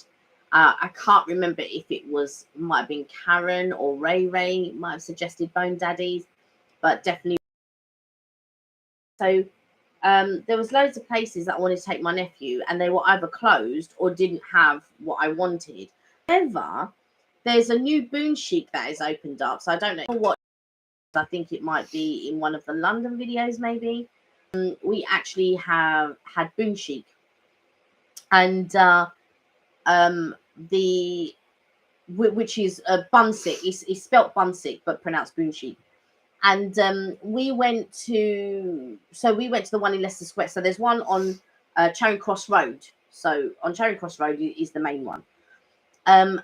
I can't remember if it might have been Karen or Ray might have suggested Bone Daddies, but definitely. So there was loads of places that I wanted to take my nephew, and they were either closed or didn't have what I wanted. However, there's a new Boon Chic that has opened up, so I don't know what. I think it might be in one of the London videos, maybe. We actually have had Boon Chic, and which is Bunsik. It's spelt Bunsik but pronounced Boon Chic. And we went to the one in Leicester Square. So there's one on Charing Cross Road. So on Charing Cross Road is the main one. And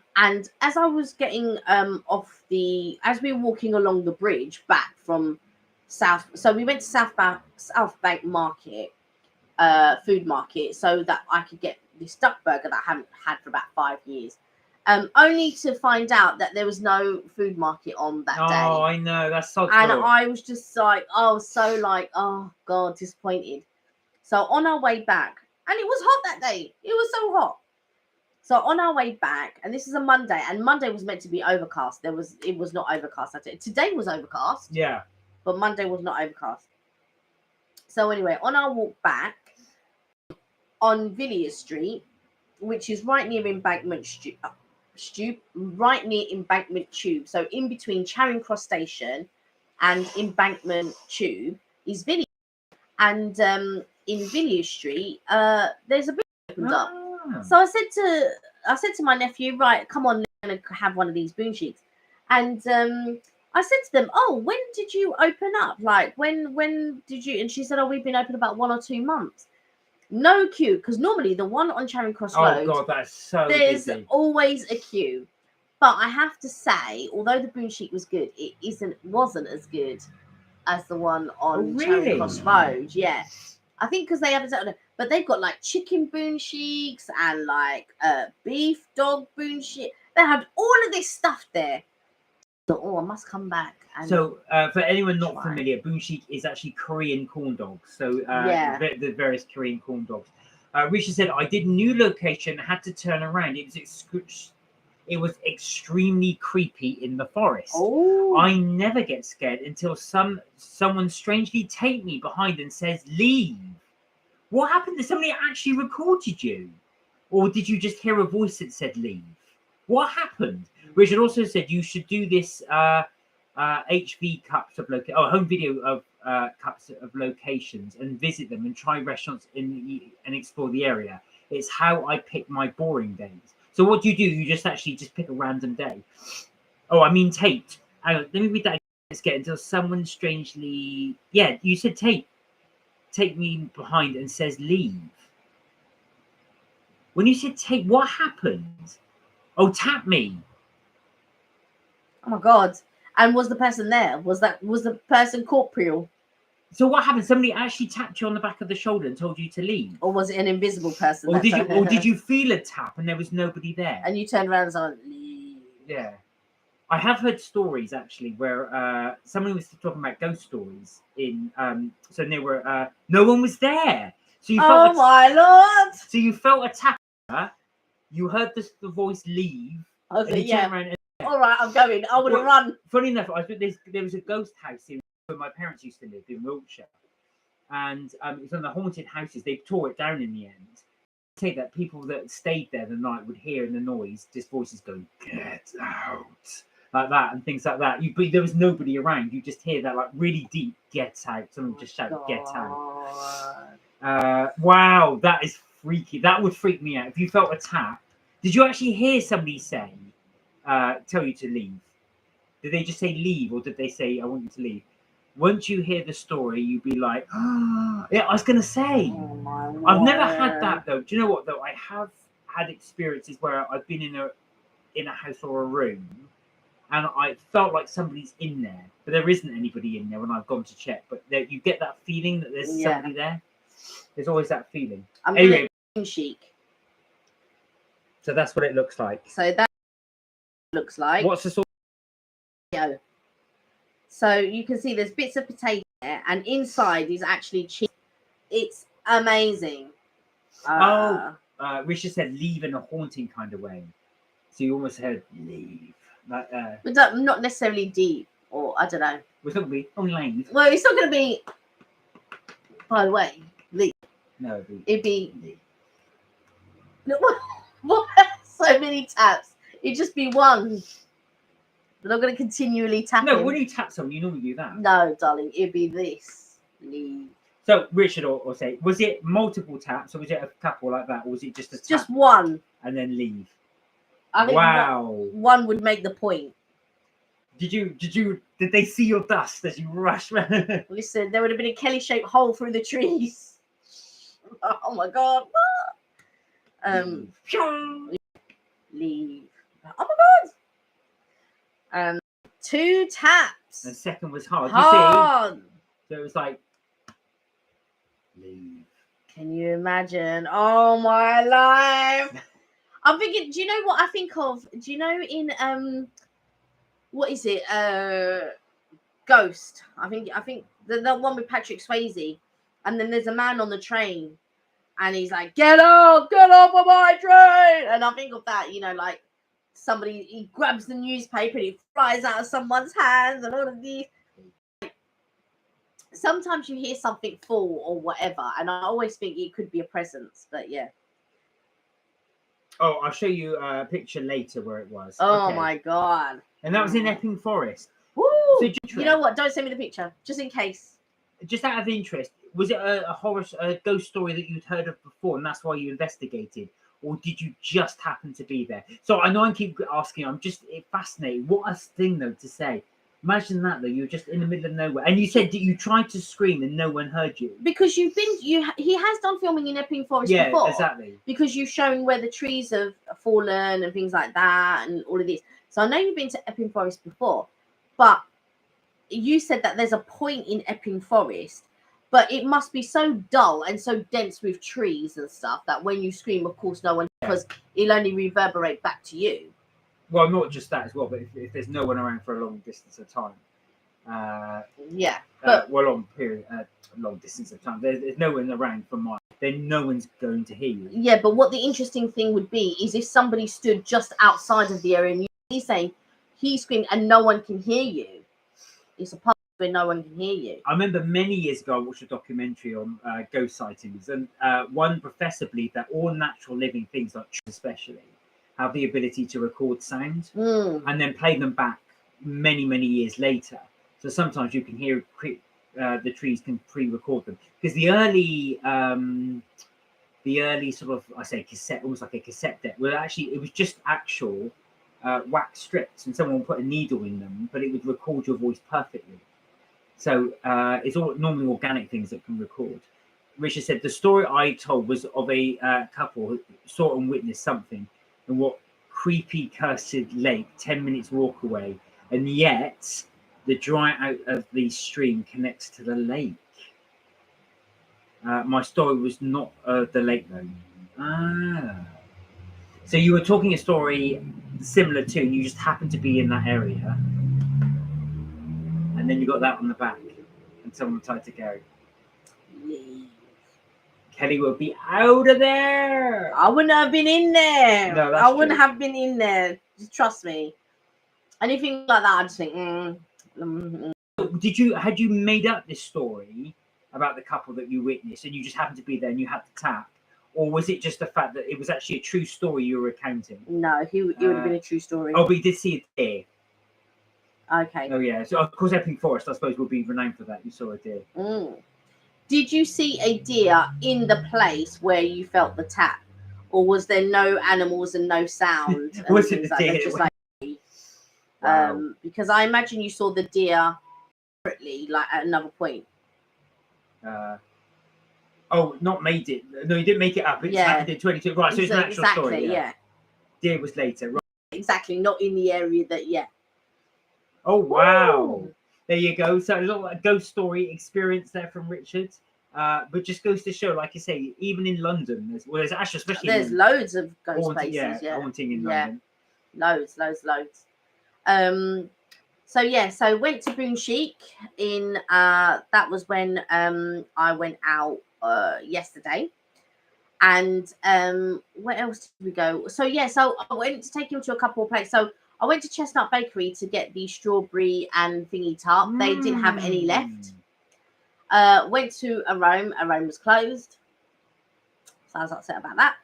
as I was getting as we were walking along the bridge back from So we went to South Bank Market, food market, so that I could get this duck burger that I haven't had for about 5 years. Only to find out that there was no food market on that day. Oh, I know, that's so And cool. I was just like, oh God, disappointed. So on our way back, and it was hot that day. It was so hot. So on our way back, and this is a Monday, and Monday was meant to be overcast. It was not overcast that day. Today was overcast. Yeah. But Monday was not overcast. So anyway, on our walk back on Villiers Street, which is right near Embankment right near Embankment Tube. So in between Charing Cross Station and Embankment Tube is Villiers. And in Villiers Street, there's a bit opened up. So I said to my nephew, right, come on, we're gonna have one of these boon sheiks. And I said to them, oh, when did you open up? Like when did you? And she said, oh, we've been open about 1 or 2 months. No queue, because normally the one on Charing Cross Road, God, that's so there's busy. always a queue. But I have to say, although the boon sheik was good, it wasn't as good as the one on Charing Cross Road. Yeah, I think because they haven't, but they've got like chicken boon sheiks and like beef dog boon sheik. They had all of this stuff there. So, oh, I must come back. And so for anyone not familiar, boon sheik is actually Korean corn dogs. So the various Korean corn dogs. Richard said, I did new location, had to turn around. It was extremely creepy in the forest. Oh. I never get scared until someone strangely take me behind and says, leave. What happened? Did somebody actually recorded you? Or did you just hear a voice that said leave? What happened? Richard also said you should do this HV cups of home video of cups of locations and visit them and try restaurants and explore the area. It's how I pick my boring days. So what do? You just pick a random day. Oh, I mean Tate. Hang on, let me read that. Let's get until someone strangely. Yeah, you said Tate. Take me behind and says leave. When you said Tate, what happened? Oh, tap me. Oh my God. And was the person there? Was the person corporeal? So what happened? Somebody actually tapped you on the back of the shoulder and told you to leave? Or was it an invisible person? Or did you feel a tap and there was nobody there? And you turned around and said, leave. Yeah. I have heard stories actually where someone was talking about ghost stories in so they were no one was there. So you felt my Lord. So you felt a tap, you heard the voice leave. Okay, turned around and, all right, I'm going. I would have run. Funny enough, there was a ghost house where my parents used to live in Wiltshire. And it's one of the haunted houses. They tore it down in the end. Say that people that stayed there the night would hear in the noise just voices going, get out, like that and things like that. But there was nobody around. You just hear that like really deep, get out. Someone just shout, get out. Wow, that is freaky. That would freak me out. If you felt a tap, did you actually hear somebody say, tell you to leave? Did they just say leave, or did they say, I want you to leave? Once you hear the story, you'd be like, oh, yeah, I was going to say. Oh my Lord. I've never had that, though. Do you know what, though? I have had experiences where I've been in a house or a room, and I felt like somebody's in there, but there isn't anybody in there when I've gone to check. But you get that feeling that there's somebody there. There's always that feeling. Anyway, chic. So that's what it looks like. So that looks like. What's the sort? So you can see there's bits of potato there, and inside is actually cheese. It's amazing. Richard said leave in a haunting kind of way. So you almost heard leave. Like, but not necessarily deep, or I don't know. It's not going to be leave. Well, it's not going to be, by the way, leave. No, it'd be leave. What? So many taps. It'd just be one. We're not going to continually tap. No, when you tap someone, you normally do that. No, darling, it'd be this. Leave. So Richard or say, was it multiple taps, or was it a couple like that, or was it just a tap? Just one. And then leave. I think one would make the point. Did they see your dust as you rushed? Listen, there would have been a Kelly-shaped hole through the trees. Oh my God. Leave. Oh my God. 2 taps. The second was hard. Hard. So it was like, leave. Can you imagine? Oh my life. I'm thinking, do you know what I think of? Do you know in what is it? Ghost. I think the one with Patrick Swayze. And then there's a man on the train and he's like, get off of my train. And I think of that, you know, like somebody, he grabs the newspaper and it flies out of someone's hands and all of these. Sometimes you hear something fall or whatever, and I always think it could be a presence, but yeah. Oh, I'll show you a picture later where it was. Oh my God. And that was in Epping Forest. Woo! So you know what? Don't send me the picture, just in case. Just out of interest, was it a ghost story that you'd heard of before, and that's why you investigated, or did you just happen to be there? So I know I keep asking. I'm just fascinated. What a thing though to say. Imagine that though. You're just in the middle of nowhere, and you said that you tried to scream and no one heard you. Because he has done filming in Epping Forest before. Yeah, exactly. Because you've shown where the trees have fallen and things like that, and all of this. So I know you've been to Epping Forest before, but you said that there's a point in Epping Forest, but it must be so dull and so dense with trees and stuff that when you scream, of course, no one, because it'll only reverberate back to you. Well, not just that as well, but if there's no one around for a long distance of time, long distance of time, there's no one around for miles, then no one's going to hear you. Yeah, but what the interesting thing would be is if somebody stood just outside of the area and he's saying he's screaming and no one can hear you. It's a part where no one can hear you. I remember many years ago I watched a documentary on ghost sightings, and one professor believed that all natural living things, like trees especially, have the ability to record sound and then play them back many years later. So sometimes you can hear the trees can pre-record them, because the early sort of, I say cassette, almost like a cassette deck, well actually it was just actual wax strips, and someone would put a needle in them, but it would record your voice perfectly. So it's all normally organic things that can record. Richard said the story I told was of a couple who saw and witnessed something in what creepy cursed lake 10 minutes walk away, and yet the dry out of the stream connects to the lake. My story was not the lake though. So you were talking a story similar to, and you just happened to be in that area, and then you got that on the back, and someone tried to go, leave. Kelly will be out of there. I wouldn't have been in there. No, I wouldn't have been in there. Just trust me. Anything like that, I just think. Had you made up this story about the couple that you witnessed, and you just happened to be there and you had to tap, or was it just the fact that it was actually a true story you were recounting? No, it would have been a true story. Oh, but you did see it there. Okay. Oh yeah. So of course, Epping Forest, I suppose, will be renowned for that. You saw a deer. Did you see a deer in the place where you felt the tap, or was there no animals and no sound? And Was it the deer? Just like, wow. Because I imagine you saw the deer separately, like at another point. Not made it. No, you didn't make it up. It happened in 22. Right, so it's an actual story. Yeah. Deer was later. Right. Exactly, not in the area that. Yeah. Oh wow. Ooh. There you go. So a little ghost story experience there from Richard. But just goes to show, like you say, even in London, there's actually, especially there's loads of ghost places. Haunting in London. Loads. So went to Boom Chic in that was when I went out yesterday. And where else did we go? So I went to take him to a couple of places. So I went to Chestnut Bakery to get the strawberry and thingy tart. They didn't have any left. Went to Arome. Arome was closed. So I was upset about that.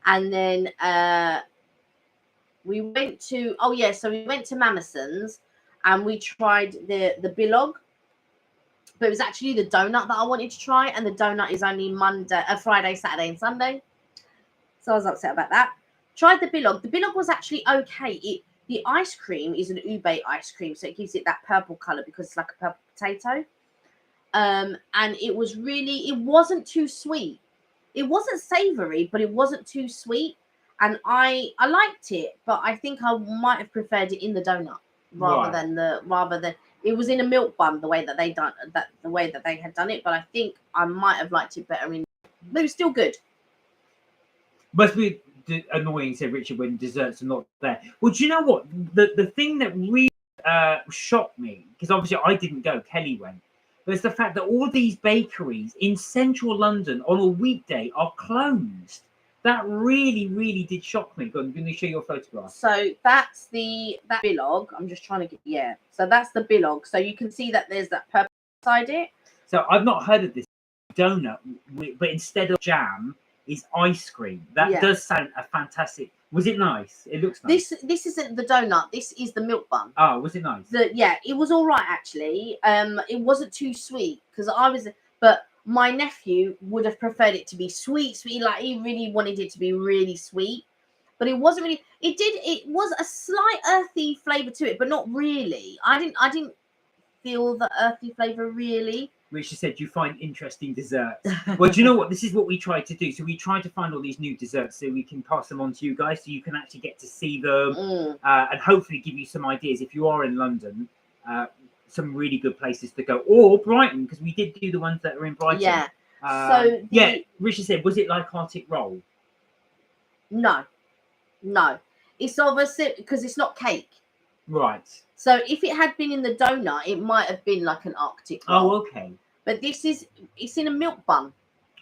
And then we went to Mameson's and we tried the bilog. But it was actually the donut that I wanted to try, and the donut is only Friday, Saturday, and Sunday. So I was upset about that. Tried the bilog. The bilog was actually okay. The ice cream is an ube ice cream, so it gives it that purple color because it's like a purple potato. And it wasn't too sweet. It wasn't savory, but it wasn't too sweet. And I liked it, but I think I might have preferred it in the donut rather than It was in a milk bun the way that they had done it, but I think I might have liked it better in. But it was still good. Must be annoying, said Richard, when desserts are not there. Well, do you know what? The thing that really shocked me, because obviously I didn't go, Kelly went, was the fact that all these bakeries in central London on a weekday are closed. That really did shock me. Go on, let me show you your photograph. So that's that bilog. I'm just trying to get So that's the bilog. So you can see that there's that purple beside it. So I've not heard of this donut, but instead of jam is ice cream. That does sound a fantastic. Was it nice? It looks nice. This isn't the donut. This is the milk bun. Oh, was it nice? It was all right actually. It wasn't too sweet because but my nephew would have preferred it to be sweet. Like he really wanted it to be really sweet, but it wasn't really. It was a slight earthy flavor to it, but not really. I didn't feel the earthy flavor really. Which she said you find interesting desserts. Well, do you know what? This is what we try to do. So we try to find all these new desserts so we can pass them on to you guys, so you can actually get to see them and hopefully give you some ideas if you are in London. Some really good places to go, or Brighton, because we did do the ones that are in Brighton. Yeah. Richard said, was it like Arctic roll? No. It's obviously because it's not cake. Right. So if it had been in the donut, it might have been like an Arctic roll. Oh, okay. But it's in a milk bun.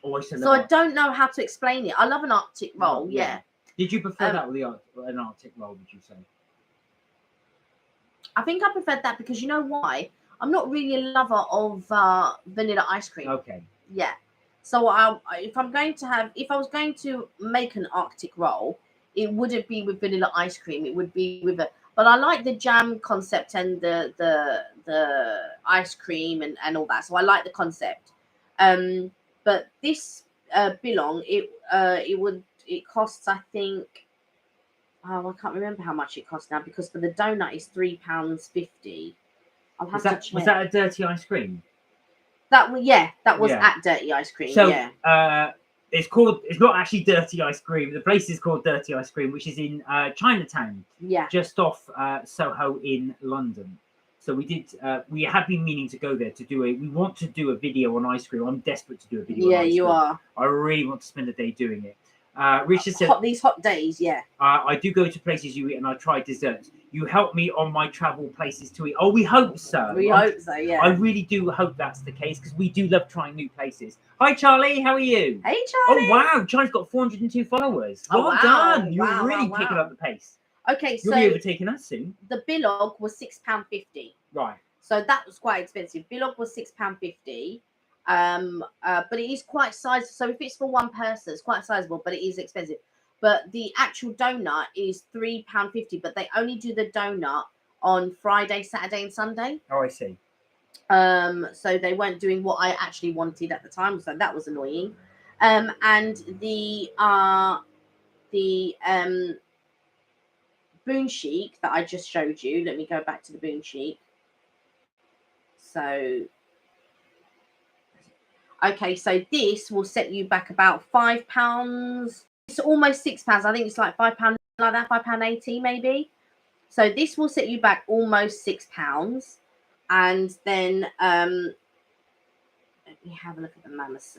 Oh, I don't know how to explain it. I love an Arctic roll. Yeah. Did you prefer that with an Arctic roll? Would you say? I think I preferred that because you know why? I'm not really a lover of vanilla ice cream. Okay. Yeah. So if I was going to make an Arctic roll, it wouldn't be with vanilla ice cream. It would be with but I like the jam concept and the ice cream and all that. So I like the concept. But this bilong, it costs, I think, I can't remember how much it costs now because for the donut it's £3.50. I'll have to check. Was that a dirty ice cream? That was at Dirty Ice Cream. So it's not actually Dirty Ice Cream. The place is called Dirty Ice Cream, which is in Chinatown. Yeah. Just off Soho in London. So we have been meaning to go there we want to do a video on ice cream. I'm desperate to do a video on ice cream. Yeah, you are. I really want to spend a day doing it. Richard said, these hot days, yeah. I do go to places you eat and I try desserts. You help me on my travel places to eat. Oh, we hope so. We hope so, yeah. I really do hope that's the case because we do love trying new places. Hi, Charlie. How are you? Hey, Charlie. Oh, wow. Charlie's got 402 followers. Well done. You're really picking up the pace. Okay, You'll be overtaking us soon. The bilog was £6.50. Right. So that was quite expensive. Bilog was £6.50. But it is quite sizable. So if it's for one person, it's quite sizable, but it is expensive. But the actual donut is £3.50, but they only do the donut on Friday, Saturday, and Sunday. Oh, I see. So they weren't doing what I actually wanted at the time, so that was annoying. And the Boon Chic that I just showed you. Let me go back to the Boon Chic. So. Okay, so this will set you back about £5. It's almost £6. I think it's like £5 like that, £5.80 maybe. So this will set you back almost £6. And then let me have a look at the Mammoths.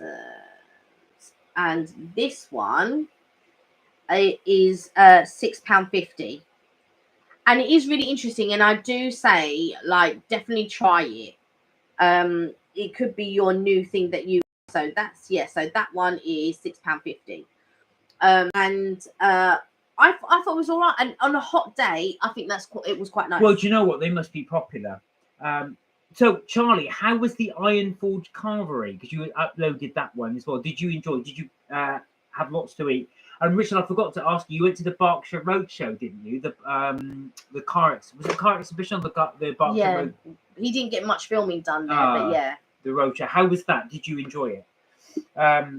And this one is £6.50. And it is really interesting. And I do say, like, definitely try it. It could be your new thing that you. So that's So that one is £6.50. I thought it was all right. And on a hot day, I think it was quite nice. Well, do you know what? They must be popular. So Charlie, how was the Iron Forge Carvery? Because you uploaded that one as well. Did you enjoy? Did you have lots to eat? And Richard, I forgot to ask you. You went to the Berkshire Roadshow, didn't you? The car was it car exhibition on the Berkshire Road? He didn't get much filming done there, but yeah. The Roadshow. How was that? Did you enjoy it? I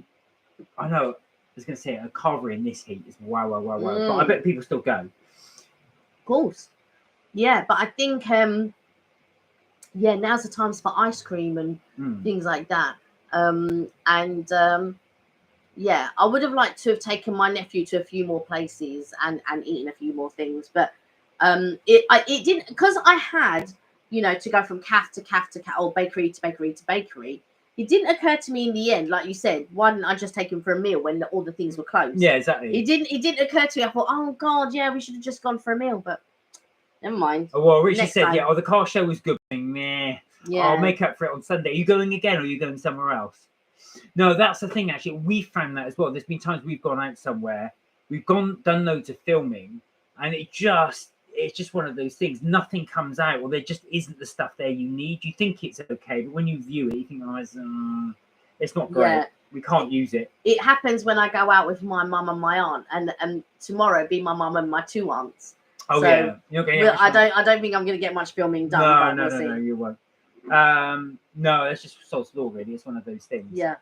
know. I was going to say a carvery in this heat is wow. But I bet people still go. Of course. Yeah, but I think now's the times for ice cream and things like that. I would have liked to have taken my nephew to a few more places and eaten a few more things, but it didn't, because I had you know, to go from calf to calf to calf, or bakery to bakery to bakery. It didn't occur to me in the end, like you said, why didn't I just take him for a meal when all the things were closed? Yeah, exactly. It didn't occur to me. I thought, oh God, yeah, we should have just gone for a meal, but never mind. Oh, well, Richie Next said, time. yeah, the car show was good. Meh. Yeah. I'll make up for it on Sunday. Are you going again, or are you going somewhere else? No, that's the thing, actually. We found that as well. There's been times we've gone out somewhere, we've done loads of filming, and it's just one of those things. Nothing comes out, or there just isn't the stuff there you need. You think it's okay, but when you view it, you think, oh, it's not great. Yeah. We can't use it. It happens when I go out with my mum and my aunt, and tomorrow be my mum and my 2 aunts. Oh, so, yeah. You're getting I don't think I'm going to get much filming done. No, you won't. No, it's just Salt's Law, really. It's one of those things. Yeah.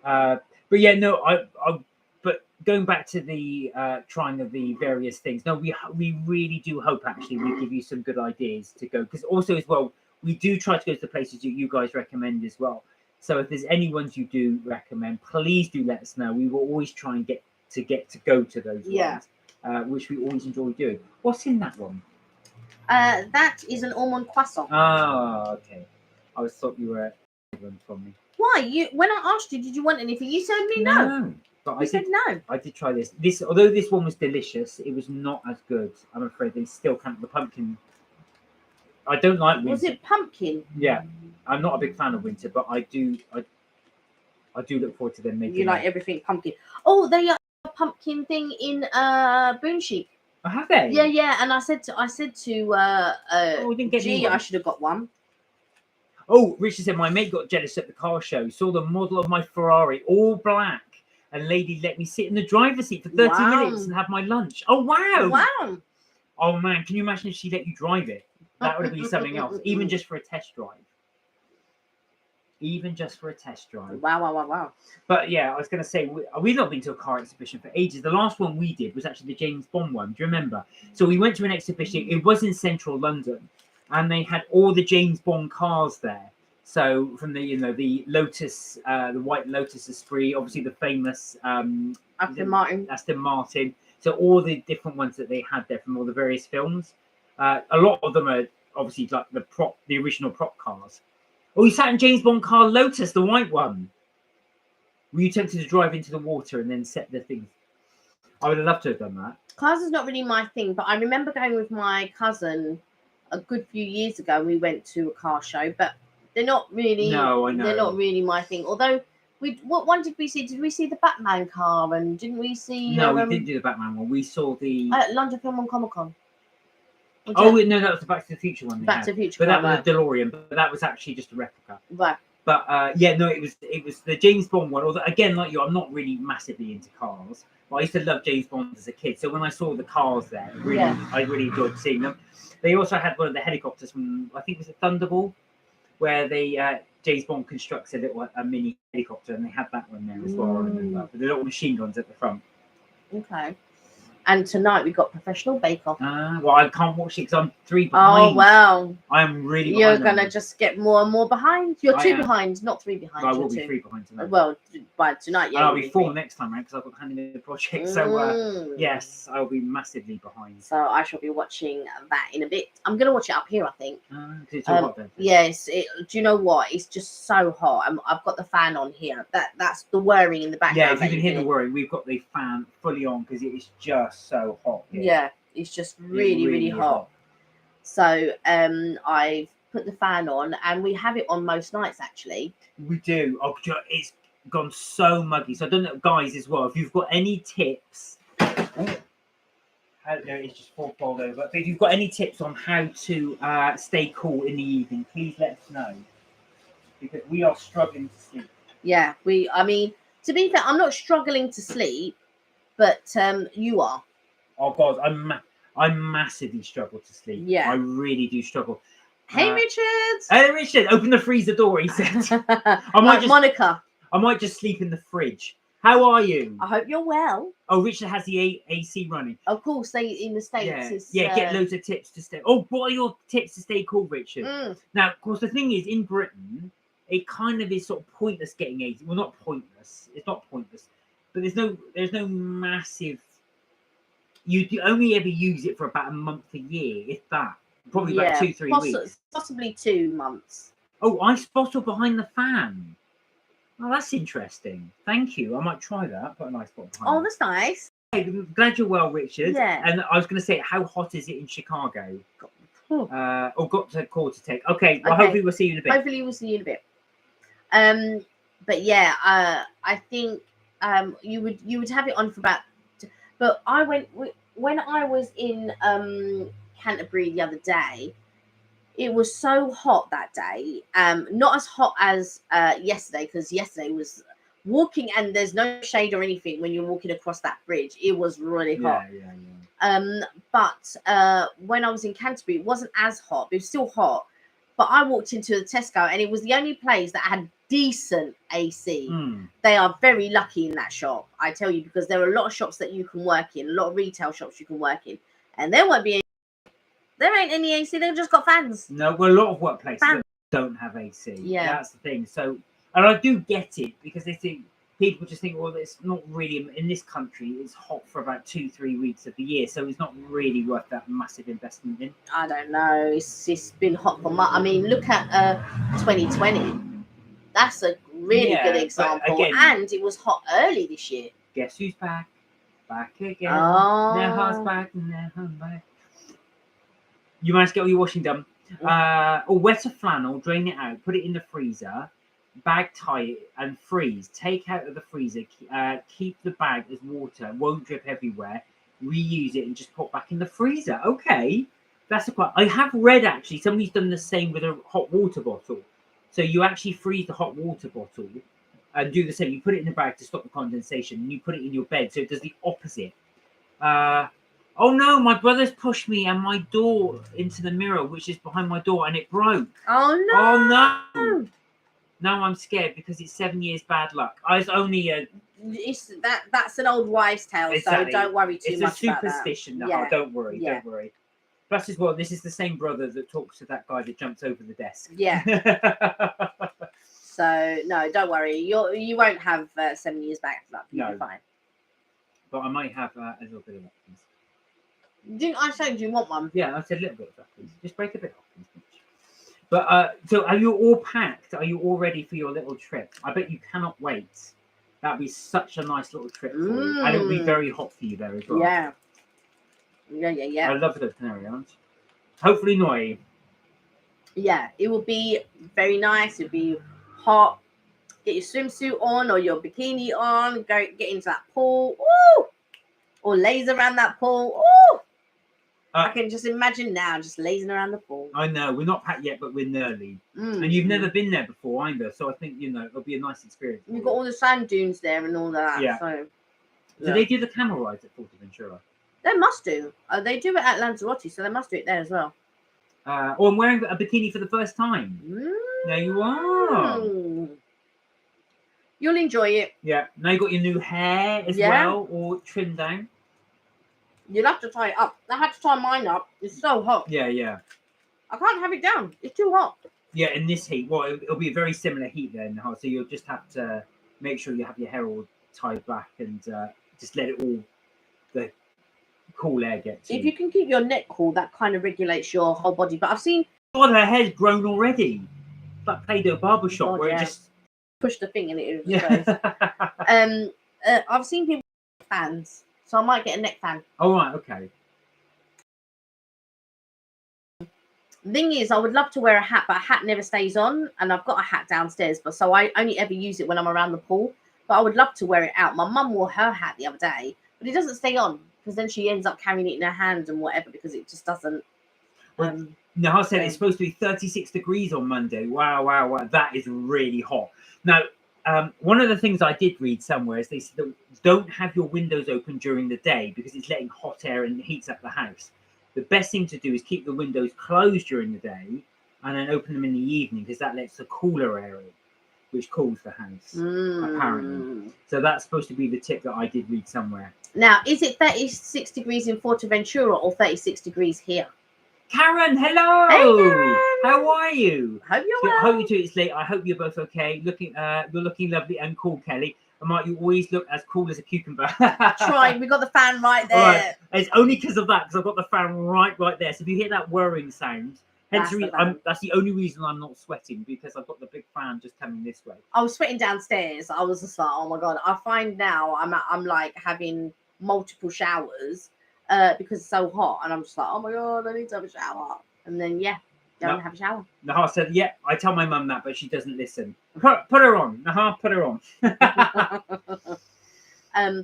But yeah, no, but going back to the trying of the various things, no, we really do hope, actually, we give you some good ideas to go, because also as well, we do try to go to the places you guys recommend as well. So if there's any ones you do recommend, please do let us know. We will always try and get to go to those ones, which we always enjoy doing. What's in that one? That is an almond croissant. Oh, okay. I was thought you were one from me. Why? When I asked you, did you want anything? You said me no. But I said no. I did try this. Although this one was delicious, it was not as good. I'm afraid they still can't. The pumpkin. I don't like winter. Was it pumpkin? Yeah, I'm not a big fan of winter, but I do look forward to them making. You like everything pumpkin? Oh, they are a pumpkin thing in Boon Sheep. Oh, have they? Yeah. And I said to we didn't get G, I should have got one. Oh, Richard said my mate got jealous at the car show. Saw the model of my Ferrari, all black, and lady let me sit in the driver's seat for 30 minutes and have my lunch. Oh wow! Wow! Oh man, can you imagine if she let you drive it? That would have been something else, even just for a test drive. Wow. But yeah, I was going to say, we've not been to a car exhibition for ages. The last one we did was actually the James Bond one. Do you remember? So we went to an exhibition. It was in central London, and they had all the James Bond cars there. So from the Lotus, the white Lotus Esprit, obviously the famous Aston Martin. So all the different ones that they had there from all the various films. A lot of them are obviously like the original prop cars. Oh, you sat in James Bond car Lotus, the white one. Were you tempted to drive into the water and then set the things? I would have loved to have done that. Cars is not really my thing, but I remember going with my cousin a good few years ago. We went to a car show, but they're not really. No, I know. They're not really my thing. Although, what one did we see? Did we see the Batman car? And didn't we see? No, we didn't do the Batman one. We saw the London Film and Comic Con. No, that was the Back to the Future one. Back to the Future, but that was a DeLorean. But that was actually just a replica. Right. But it was the James Bond one. Although again, like you, I'm not really massively into cars. But I used to love James Bond as a kid. So when I saw the cars there, I really enjoyed seeing them. They also had one of the helicopters from, I think it was a Thunderball, where they James Bond constructs a mini helicopter, and they had that one there as well. I remember, with the little machine guns at the front. Okay. And tonight we got Professional Bake Off. Well, I can't watch it because I'm 3 behind. Oh, wow. I'm really behind. You're going to just get more and more behind. You're 2 behind, not 3 behind. I will be 3 behind tonight. Well, by tonight, yeah. And I'll be 4 next time around because I've got handing in the project. So, yes, I'll be massively behind. So, I shall be watching that in a bit. I'm going to watch it up here, I think. It's all hot then. Yes. Do you know what? It's just so hot. I've got the fan on here. That's the whirring in the background. Yeah, if you can hear the whirring, we've got the fan fully on because it is just so hot here. Yeah, it's just really hot. So I've put the fan on, and we have it on most nights actually. We do. Oh, it's gone so muggy. So I don't know, guys, as well. If you've got any tips, it's just fall over. But if you've got any tips on how to stay cool in the evening, please let us know because we are struggling to sleep. Yeah, I mean, to be fair, I'm not struggling to sleep, but you are. Oh God, I massively struggle to sleep. Yeah, I really do struggle. Hey, Richard. Hey, Richard, open the freezer door. He said. Monica. I might just sleep in the fridge. How are you? I hope you're well. Oh, Richard has the AC running. Of course, they in the States. Get loads of tips to stay. Oh, what are your tips to stay cool, Richard? Now, of course, the thing is, in Britain, it kind of is sort of pointless getting AC. Well, not pointless. It's not pointless, but there's no massive. You only ever use it for about a month a year, if that. Probably about 2-3 weeks. Possibly 2 months. Oh, ice bottle behind the fan. Oh, that's interesting. Thank you. I might try that. Put an ice bottle behind. Oh, that's nice. Hey, glad you're well, Richard. Yeah. And I was going to say, how hot is it in Chicago? Got to call to take. Okay. Well, hopefully we'll see you in a bit. Hopefully we'll see you in a bit. But yeah, I think you would have it on for about. But when I was in Canterbury the other day. It was so hot that day. Not as hot as yesterday, because yesterday was walking and there's no shade or anything when you're walking across that bridge. It was really hot. But when I was in Canterbury, it wasn't as hot. It was still hot. But I walked into the Tesco and it was the only place that had decent AC. They are very lucky in that shop, I tell you, because there are a lot of shops that you can work in, a lot of retail shops you can work in, and there won't be there ain't any AC. They've just got fans. No, well, a lot of workplaces don't have AC. Yeah, that's the thing. So, and I do get it, because they think people just think, well, it's not really in this country. It's hot for about 2-3 weeks of the year, so it's not really worth that massive investment in. I don't know. It's been hot for months. I mean, look at 2020. That's a really good example. Again, and it was hot early this year. Guess who's back? Back again. Oh. Their heart's back and their home back. You managed to get all your washing done. Or wet a flannel, drain it out, put it in the freezer, bag tie it and freeze. Take out of the freezer, keep the bag as water, won't drip everywhere. Reuse it and just put back in the freezer. Okay, that's I have read actually somebody's done the same with a hot water bottle. So you actually freeze the hot water bottle and do the same. You put it in the bag to stop the condensation, and you put it in your bed, so it does the opposite. Oh no, my brother's pushed me and my door into the mirror, which is behind my door, and it broke. Oh no! Oh no! Now I'm scared because it's 7 years bad luck. I was only that's an old wives' tale, exactly. So don't worry too much about that. It's a superstition. No, don't worry, don't worry. Plus, as well, this is the same brother that talks to that guy that jumps over the desk. Yeah. So no, don't worry. You won't have 7 years back luck. You'll be fine. But I might have a little bit of luck. Didn't I say, do you want one? Yeah, I said a little bit of that, please. Just break a bit off. But so are you all packed? Are you all ready for your little trip? I bet you cannot wait. That'd be such a nice little trip for you. And it'll be very hot for you there as well. Yeah. I love the Canary Islands. Hopefully not. Yeah, it will be very nice. It'll be hot. Get your swimsuit on or your bikini on. Get into that pool. Ooh! Or laze around that pool. Ooh! I can just imagine now, just lazing around the pool. I know, we're not packed yet, but we're nearly. And you've never been there before either, so I think, it'll be a nice experience. You've got all the sand dunes there and all that. Yeah. So, do they do the camel rides at Fuerteventura? They must do. They do it at Lanzarote, so they must do it there as well. Oh, I'm wearing a bikini for the first time. There you are. You'll enjoy it. Yeah. Now you got your new hair as well, all trimmed down. You'll have to tie it up. I had to tie mine up. It's so hot. Yeah. I can't have it down. It's too hot. Yeah, in this heat. Well, it'll be a very similar heat then. So you'll just have to make sure you have your hair all tied back and just let it all, the cool air get to you. If you can keep your neck cool, that kind of regulates your whole body. But I've seen... God, her hair's grown already. It's like Play-Doh barbershop where it just... Push the thing in it. I've seen people with fans. So I might get a neck fan. Oh, right, okay. The thing is, I would love to wear a hat, but a hat never stays on. And I've got a hat downstairs, but so I only ever use it when I'm around the pool. But I would love to wear it out. My mum wore her hat the other day, but it doesn't stay on because then she ends up carrying it in her hand and whatever because it just doesn't. No, I said it's supposed to be 36 degrees on Monday. Wow. That is really hot. Now, one of the things I did read somewhere is they said that don't have your windows open during the day because it's letting hot air and heats up the house. The best thing to do is keep the windows closed during the day and then open them in the evening because that lets the cooler air in, which cools the house, apparently. So that's supposed to be the tip that I did read somewhere. Now, is it 36 degrees in Fuerteventura or 36 degrees here? Karen, hello. Hey, Karen. How are you? Hope you're well. I hope you too. It's late. I hope you're both okay. You're looking lovely and cool, Kelly. Mark, you always look as cool as a cucumber. Trying. We got the fan right there. Right. It's only because of that, because I've got the fan right there. So if you hear that whirring sound, that's the only reason I'm not sweating, because I've got the big fan just coming this way. I was sweating downstairs. I was just like, oh my god. I find now I'm like having multiple showers because it's so hot, and I'm just like, oh my god, I need to have a shower. And then go and have a shower. Nahar said, yeah, I tell my mum that, but she doesn't listen. Put her on, Nahar, put her on.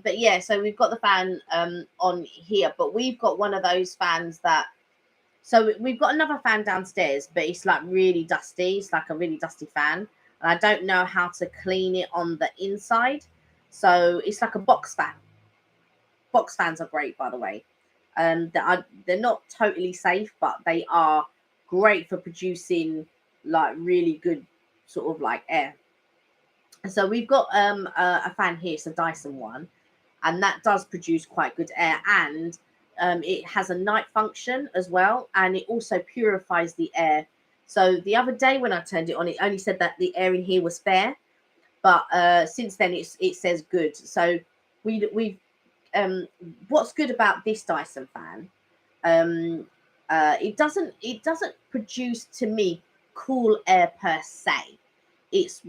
But yeah, so we've got the fan on here, but we've got one of those fans that. So we've got another fan downstairs, but it's like really dusty. It's like a really dusty fan, and I don't know how to clean it on the inside. So it's like a box fan. Box fans are great, by the way. They're not totally safe, but they are great for producing like really good sort of like air. So we've got a fan here. It's a Dyson one, and that does produce quite good air, and it has a night function as well, and it also purifies the air. So the other day when I turned it on, it only said that the air in here was fair, but since then it says good. So we've what's good about this Dyson fan, it doesn't produce, to me, cool air per se. It's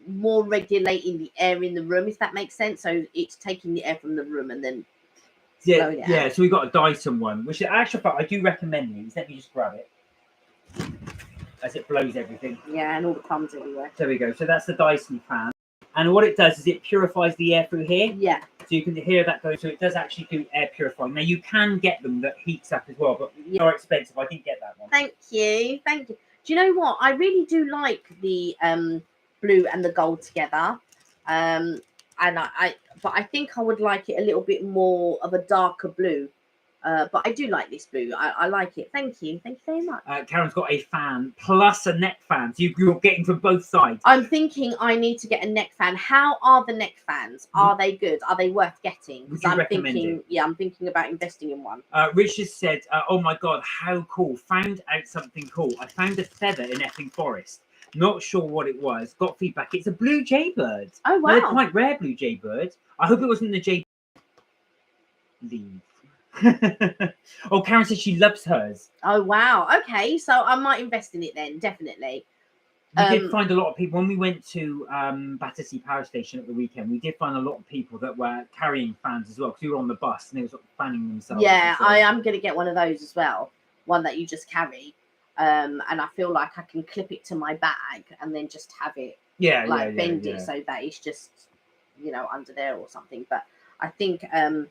more regulating the air in the room, if that makes sense. So it's taking the air from the room and then yeah. So we've got a Dyson one, which actually I do recommend these. Let me just grab it as it blows everything. Yeah, and all the crumbs everywhere. There we go. So that's the Dyson fan, and what it does is it purifies the air through here. Yeah. So you can hear that go. So it does actually do air purifying. Now you can get them that heats up as well, but they're expensive. I didn't get that one. Thank you. Do you know what? I really do like the blue and the gold together. But I think I would like it a little bit more of a darker blue. But I do like this blue. I like it. Thank you very much. Karen's got a fan plus a neck fan. So you're getting from both sides. I'm thinking I need to get a neck fan. How are the neck fans? Are they good? Are they worth getting? Would you recommend it? Yeah, I'm thinking about investing in one. Richard said, oh my god, how cool. Found out something cool. I found a feather in Epping Forest. Not sure what it was. Got feedback. It's a blue jaybird. Oh, wow. They're quite rare blue jaybirds. I hope it wasn't the jay. Leave. Oh, Karen said she loves hers. Oh, wow. Okay, so I might invest in it then, definitely. We did find a lot of people when we went to Battersea Power Station at the weekend. We did find a lot of people that were carrying fans as well, because we were on the bus and they were sort of fanning themselves. Yeah, I am going to get one of those as well. One that you just carry. And I feel like I can clip it to my bag and then just have it bend it so that it's just under there or something. But I think a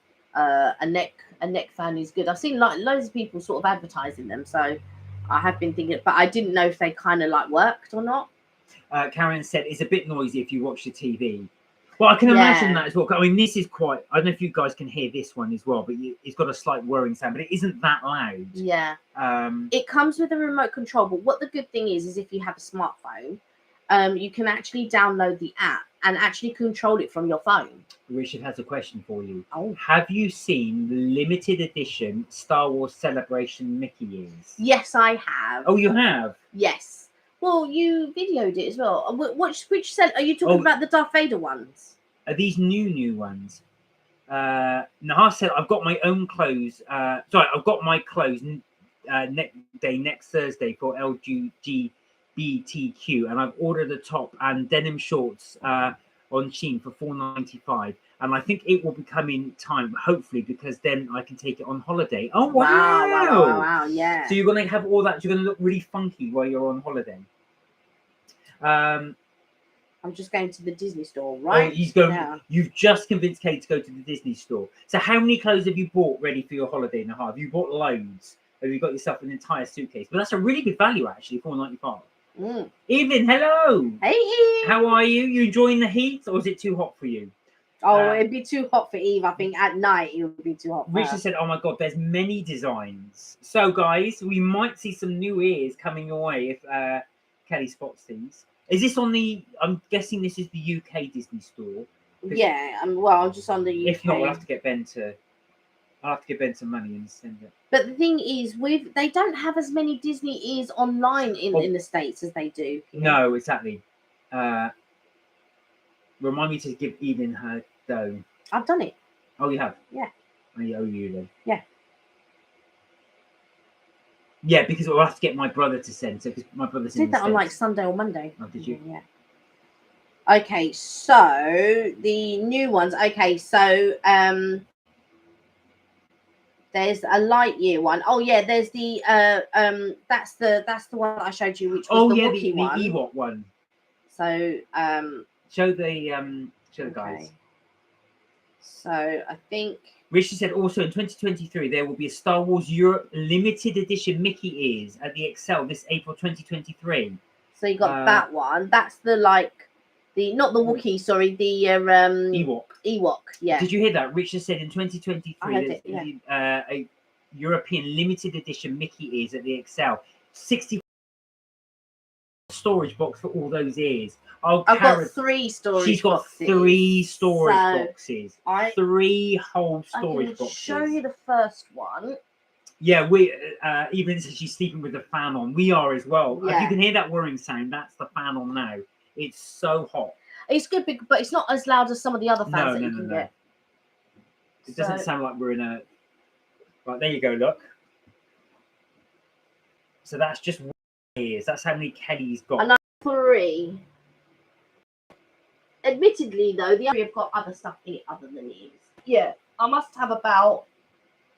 neck fan is good. I've seen like loads of people sort of advertising them, so I have been thinking, but I didn't know if they kind of like worked or not. Karen said it's a bit noisy if you watch the TV. Well, I can imagine that as well. I mean, this is quite. I don't know if you guys can hear this one as well, but it's got a slight whirring sound, but it isn't that loud. Yeah. It comes with a remote control, but what the good thing is if you have a smartphone, you can actually download the app and actually control it from your phone. Richard has a question for you. Oh. Have you seen the limited edition Star Wars Celebration Mickey ears? Yes, I have. Oh, you have? Yes. Well, you videoed it as well. Which set are you talking about? The Darth Vader ones? Are these new ones? Nahar said, I've got my own clothes. Sorry, I've got my clothes next Thursday for LGBTQ, and I've ordered a top and denim shorts on Shein for $4.95, and I think it will be coming time, hopefully, because then I can take it on holiday. Oh wow, yeah. So you're gonna have all that. You're gonna look really funky while you're on holiday. I'm just going to the Disney store, right? Oh, he's going. Yeah. You've just convinced Kate to go to the Disney store. So how many clothes have you bought ready for your holiday, Nahar? Have you bought loads? Have you got yourself an entire suitcase? But that's a really good value, actually, $4.95. Evelyn, hello. Hey. How are you? You enjoying the heat, or is it too hot for you? Oh, it'd be too hot for Eve. I think at night it would be too hot for Richard her. said, oh my God, there's many designs. So, guys, we might see some new ears coming your way if Kelly spots these. Is this on the, I'm guessing this is the UK Disney store. Yeah, well, I'm just on the UK. If not, I'll have to get Ben some money and send it. But the thing is, they don't have as many Disney ears online in the States as they do here. No, exactly. Remind me to give Eden her dough. I've done it. Oh, you have? Yeah. I owe you then. Yeah. Yeah, because I'll have to get my brother to send. So because my brother's Did that on like Sunday or Monday. Oh, did you? Yeah. Okay, so the new ones. Okay, so there's a light year one. Oh yeah, there's the that's the one that I showed you, which was the Wookiee one. The Ewok one. So show the guys. So I think Richard said also in 2023 there will be a Star Wars Europe limited edition Mickey ears at the Excel this April 2023. So you got that one. That's the not the Wookiee, sorry, the Ewok. Yeah. Did you hear that? Richard said in 2023 there's a European limited edition Mickey ears at the Excel. 60 storage box for all those ears. I've got 3 storage. She's got boxes. 3 storage boxes. 3 whole storage boxes. Show you the first one. Yeah, we even since she's sleeping with the fan on, we are as well. Yeah. If you can hear that whirring sound, that's the fan on now. It's so hot. It's good, but it's not as loud as some of the other fans that you can get. It doesn't sound like we're in a. Right, there you go. Look. So that's just ears. That's how many Kelly's got. And 3. Admittedly, though, the other have got other stuff in it other than ears. Yeah, I must have about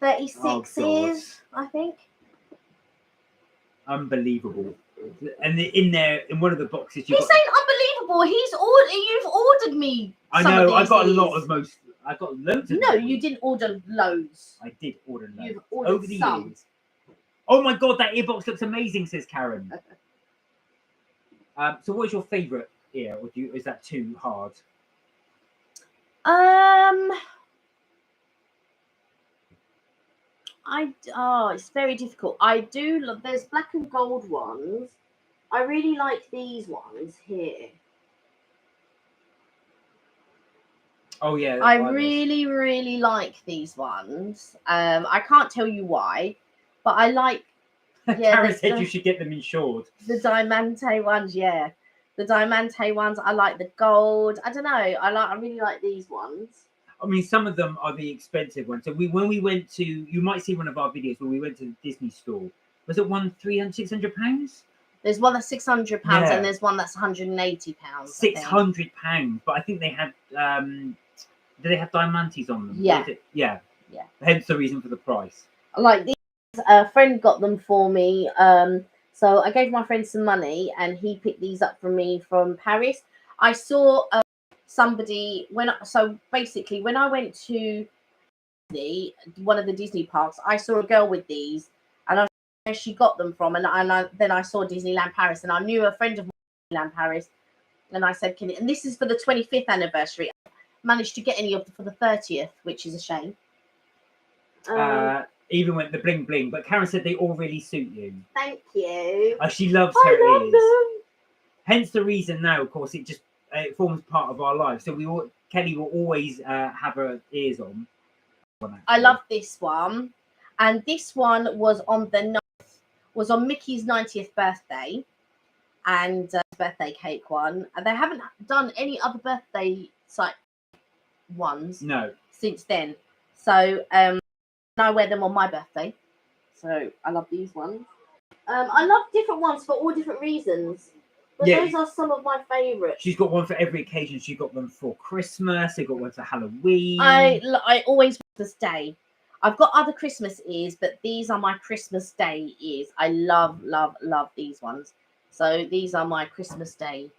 36 ears, I think. Unbelievable. And in there, in one of the boxes, he's saying unbelievable. You've ordered me. I know. I got a lot of most. I got loads of. No, you didn't order loads. I did order loads. You've ordered over the some. years. Oh my god, that earbox looks amazing, says Karen. So, what is your favourite ear? Or is that too hard? It's very difficult. I do love. There's black and gold ones. I really like these ones here. Oh yeah, I really, really like these ones. I can't tell you why, but I like. Yeah, Karen said you should get them insured. The Diamante ones, yeah, the Diamante ones. I like the gold. I don't know. I really like these ones. I mean, some of them are the expensive ones. So when we went to, you might see one of our videos when we went to the Disney store. Was it one £600? There's one that's £600 and there's one that's £180. £600, but I think they had. Do they have diamantes on them? Yeah. Yeah. Hence the reason for the price. Like these, a friend got them for me. So I gave my friend some money, and he picked these up for me from Paris. I saw somebody when I went to one of the Disney parks, I saw a girl with these, and I was where she got them from, and then I saw Disneyland Paris, and I knew a friend of Disneyland Paris, and I said, "Can it?" And this is for the 25th anniversary. I managed to get any of them for the 30th, which is a shame. Even went the bling bling, but Karen said they all really suit you. Thank you. She loves her ears. Them. Hence the reason now, of course, it forms part of our life. So Kelly will always have her ears on. I love this one, and this one was on Mickey's 90th birthday, and birthday cake one. And they haven't done any other birthday ones since then. So I wear them on my birthday. So I love these ones. I love different ones for all different reasons. But those are some of my favourites. She's got one for every occasion. She got them for Christmas. They got one for Halloween. I always Christmas Day. I've got other Christmas ears, but these are my Christmas Day ears. I love, love, love these ones. So these are my Christmas Day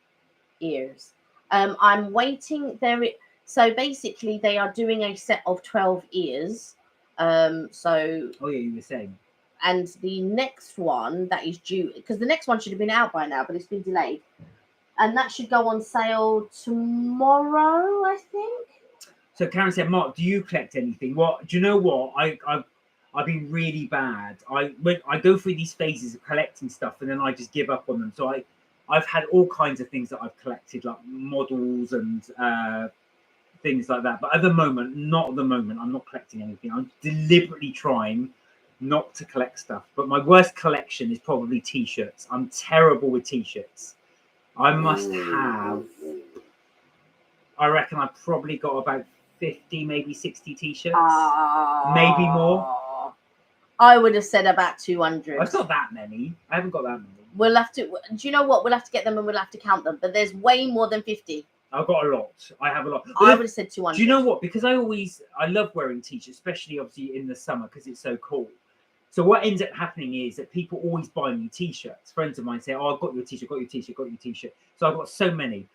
ears. I'm waiting there. So basically, they are doing a set of 12 ears. Oh yeah, you were saying. And the next one that is due, because the next one should have been out by now, but it's been delayed, and that should go on sale tomorrow, I think. So Karen said, "Mark, do you collect anything?" What do you know? What I've been really bad. I go through these phases of collecting stuff, and then I just give up on them. So I've had all kinds of things that I've collected, like models and things like that. But at the moment, I'm not collecting anything. I'm deliberately trying not to collect stuff. But my worst collection is probably t-shirts. I'm terrible with t-shirts. I must have I reckon I've probably got about 50, maybe 60 t-shirts, maybe more. I would have said about 200. It's not that many. I haven't got that many. We'll have to. Do you know what? We'll have to get them and we'll have to count them. But there's way more than 50. I've got a lot. I have a lot. I would have said 200. Do you know what? Because I love wearing t-shirts, especially obviously in the summer because it's so cool. So what ends up happening is that people always buy me t-shirts. Friends of mine say, "Oh, I've got your t-shirt, got your t-shirt, got your t-shirt." So I've got so many.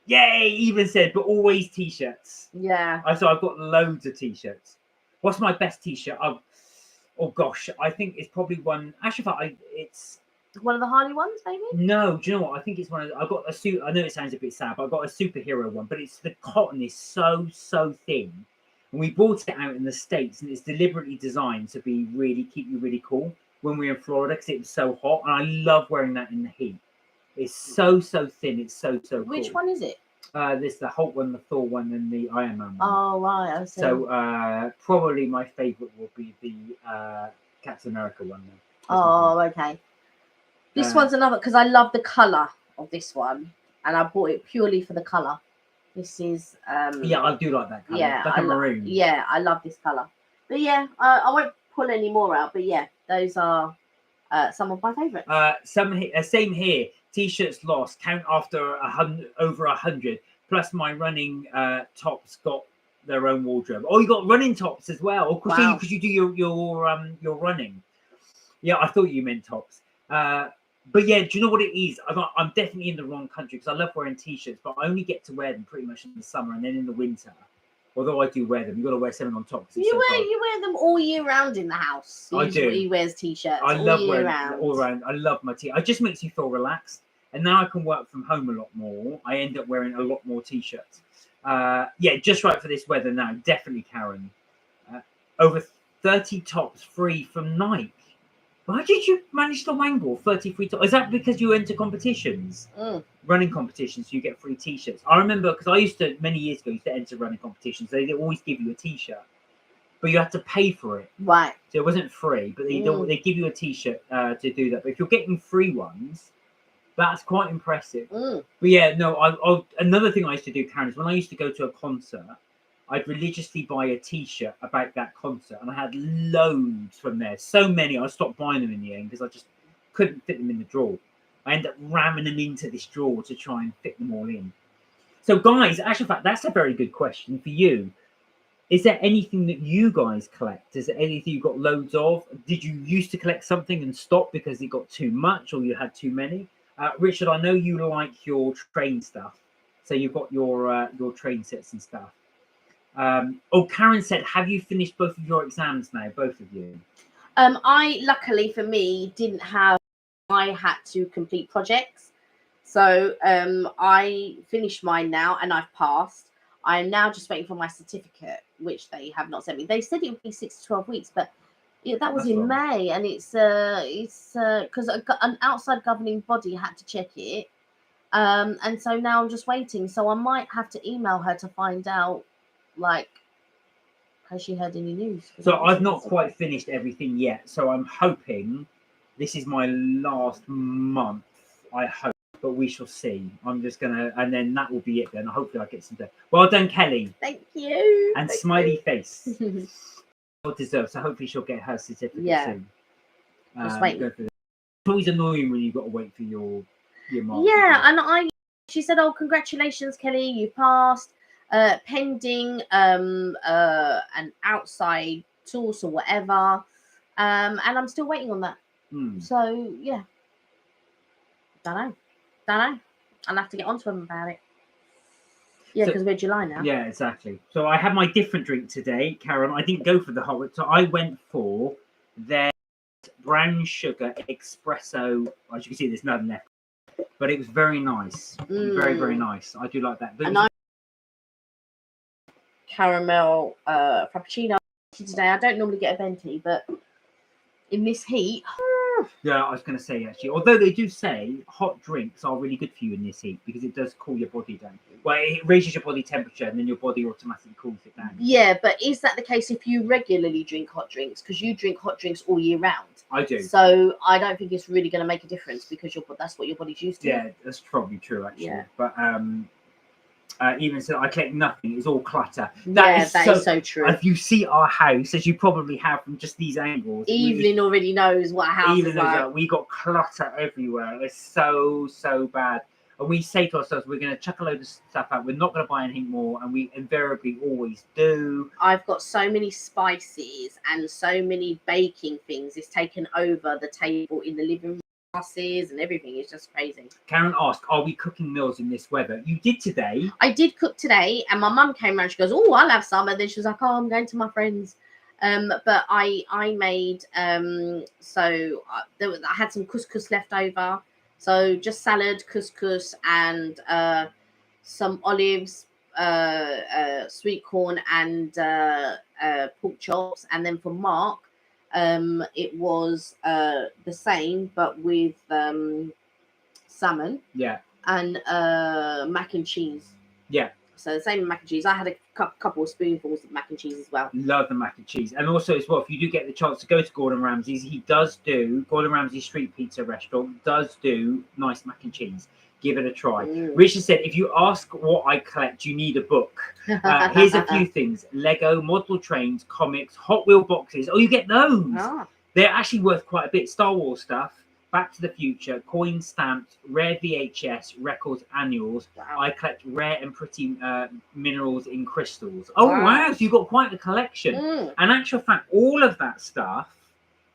Yay! Even said, but always t-shirts. Yeah. So I've got loads of t-shirts. What's my best t-shirt? Oh gosh, I think it's probably one. Actually, it's one of the Harley ones, maybe. No, do you know what? I think it's one of. I've got a suit. I know it sounds a bit sad, but I've got a superhero one. But it's the cotton is so thin, and we bought it out in the States, and it's deliberately designed to be keep you really cool when we're in Florida because it was so hot, and I love wearing that in the heat. It's so thin. It's so cool. Which one is it? There's the Hulk one, the Thor one, and the Iron Man one. Oh right, I see. So probably my favourite will be the Captain America one. Oh, okay. This one's another because I love the colour of this one, and I bought it purely for the colour. This is yeah, I do like that colour. Yeah, like a maroon. Yeah, I love this colour. But yeah, I won't pull any more out. But yeah, those are some of my favourites. Same here. T-shirts lost. Count after over 100. Plus my running tops got their own wardrobe. Oh, you got running tops as well. Of course, because you do your running. Yeah, I thought you meant tops. But yeah, do you know what it is? I'm definitely in the wrong country because I love wearing t-shirts, but I only get to wear them pretty much in the summer and then in the winter. Although I do wear them, you got to wear something on top. You wear them all year round in the house. I do. He wears t-shirts. I love wearing all around. I love my t-shirt. It just makes you feel relaxed. And now I can work from home a lot more. I end up wearing a lot more t-shirts. Yeah, just right for this weather now. Definitely, Karen. Over 30 tops free from Nike. Why did you manage to wangle 33 tops? Is that because you enter competitions? Running competitions, you get free t-shirts. I remember because I used to, many years ago, used to enter running competitions. They always give you a t-shirt, but you had to pay for it. Right. So it wasn't free, but they give you a t-shirt to do that. But if you're getting free ones, that's quite impressive. But yeah, no, another thing I used to do, Karen, is when I used to go to a concert, I'd religiously buy a t-shirt about that concert, and I had loads from there. So many, I stopped buying them in the end because I just couldn't fit them in the drawer. I ended up ramming them into this drawer to try and fit them all in. So guys, actually, in fact, that's a very good question for you. Is there anything that you guys collect? Is there anything you got loads of? Did you used to collect something and stop because it got too much or you had too many? Richard, I know you like your train stuff. So you've got your train sets and stuff. Karen said, have you finished both of your exams now, both of you? I luckily for me I had to complete projects, so I finished mine now and I've passed. I'm now just waiting for my certificate, which they have not sent me. They said it would be 6 to 12 weeks, but that was in May, and it's because an outside governing body had to check it, and so now I'm just waiting. So I might have to email her to find out, like, has she heard any news? So I've not quite finished everything yet. So I'm hoping this is my last month. I hope, but we shall see. I'm just gonna, and then that will be it. Then hopefully I get some. Well done, Kelly. Thank you. And smiley face. Well deserved. So hopefully she'll get her certificate soon. Just wait. It's always annoying when you've got to wait for your marks. Yeah, and she said, "Oh, congratulations, Kelly, you passed." Pending an outside source or whatever, and I'm still waiting on that. So yeah, don't know. I'll have to get onto them about it. Yeah, because we're July now. Yeah, exactly. So I had my different drink today, Karen. I didn't go for the hot. So I went for their brown sugar espresso. As you can see, there's none left, but it was very nice. Very, very nice. I do like that. But caramel frappuccino today. I don't normally get a venti, but in this heat, yeah, I was going to say actually, although they do say hot drinks are really good for you in this heat because it does cool your body down. Well, it raises your body temperature and then your body automatically cools it down. Yeah, but is that the case if you regularly drink hot drinks? Because you drink hot drinks all year round. I do. So I don't think it's really going to make a difference because that's what your body's used to. Yeah, that's probably true actually. Yeah. But even said I collect nothing. It's all clutter. That is so true. If you see our house, as you probably have from just these angles, Evelyn already knows what a house is like. We got clutter everywhere. It's so bad. And we say to ourselves, we're going to chuck a load of stuff out. We're not going to buy anything more, and we invariably always do. I've got so many spices and so many baking things. It's taken over the table in the living room. And everything is just crazy. Karen asked, are we cooking meals in this weather? You did today. I did cook today, and my mum came around. She goes, oh, I'll have some. And then she was like, oh, I'm going to my friends. But I made I had some couscous left over, so just salad, couscous, and some olives, sweet corn, and pork chops. And then for Mark, it was the same but with salmon, and mac and cheese. So the same mac and cheese. I had a couple of spoonfuls of mac and cheese as well. Love the mac and cheese. And also as well, if you do get the chance to go to Gordon Ramsay's, Gordon Ramsay Street Pizza Restaurant does do nice mac and cheese. Give it a try. Richard said, if you ask what I collect, you need a book. Here's a few things: Lego, model trains, comics, Hot Wheel boxes. Oh, you get those. They're actually worth quite a bit. Star Wars stuff, Back to the Future, coins, stamps, rare VHS, records, annuals. Wow. I collect rare and pretty minerals in crystals. Oh, wow. So you've got quite a collection. And actual fact, all of that stuff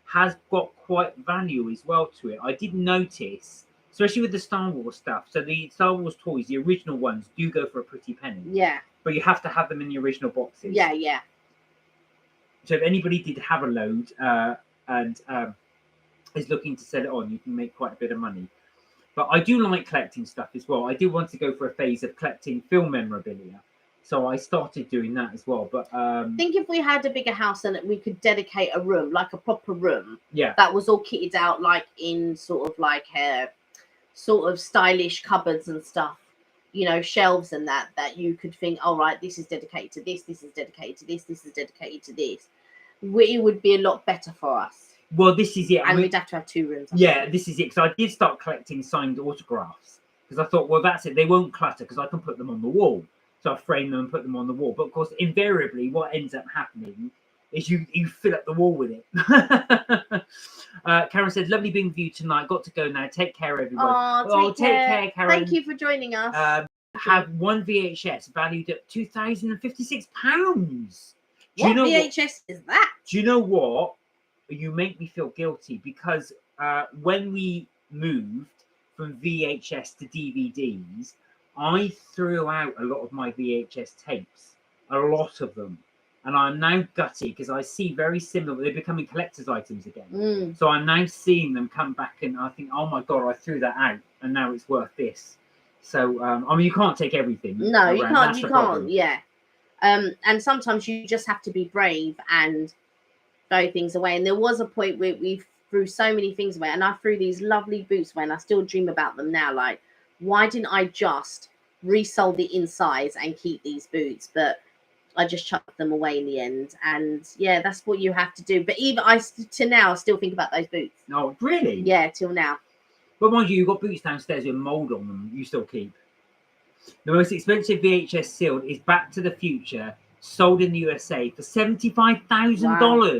has got quite value as well to it. I did notice, especially with the Star Wars stuff. So the Star Wars toys, the original ones, do go for a pretty penny. Yeah. But you have to have them in the original boxes. Yeah. So if anybody did have a load and is looking to sell it on, you can make quite a bit of money. But I do like collecting stuff as well. I do want to go for a phase of collecting film memorabilia. So I started doing that as well. But I think if we had a bigger house and we could dedicate a room, like a proper room, yeah, that was all kitted out like in sort of stylish cupboards and stuff, you know, shelves and that you could think, all right, this is dedicated to this, this is dedicated to this, this is dedicated to this. It would be a lot better for us. Well, this is it. And we'd have to have 2 rooms. Yeah, this is it. Because I did start collecting signed autographs. Because I thought, well, that's it. They won't clutter because I can put them on the wall. So I frame them and put them on the wall. But of course, invariably, what ends up happening is you fill up the wall with it. Karen said, lovely being with you tonight. Got to go now. Take care, everyone. Take care, Karen. Thank you for joining us. Have one VHS valued at £2,056. What VHS is that? Do you know what? You make me feel guilty because when we moved from VHS to DVDs, I threw out a lot of my VHS tapes, a lot of them. And I'm now gutted because I see very similar, they're becoming collector's items again. So I'm now seeing them come back and I think, oh my God, I threw that out and now it's worth this. So, I mean, you can't take everything. No, you can't, yeah. And sometimes you just have to be brave and throw things away. And there was a point where we threw so many things away, and I threw these lovely boots away, and I still dream about them now. Like, why didn't I just resell the insides and keep these boots? But I just chucked them away in the end. And yeah, that's what you have to do. But even to now, I still think about those boots. Oh, really? Yeah, till now. But mind you, you've got boots downstairs with mold on them. You still keep. The most expensive VHS sealed is Back to the Future, sold in the USA for $75,000. Wow.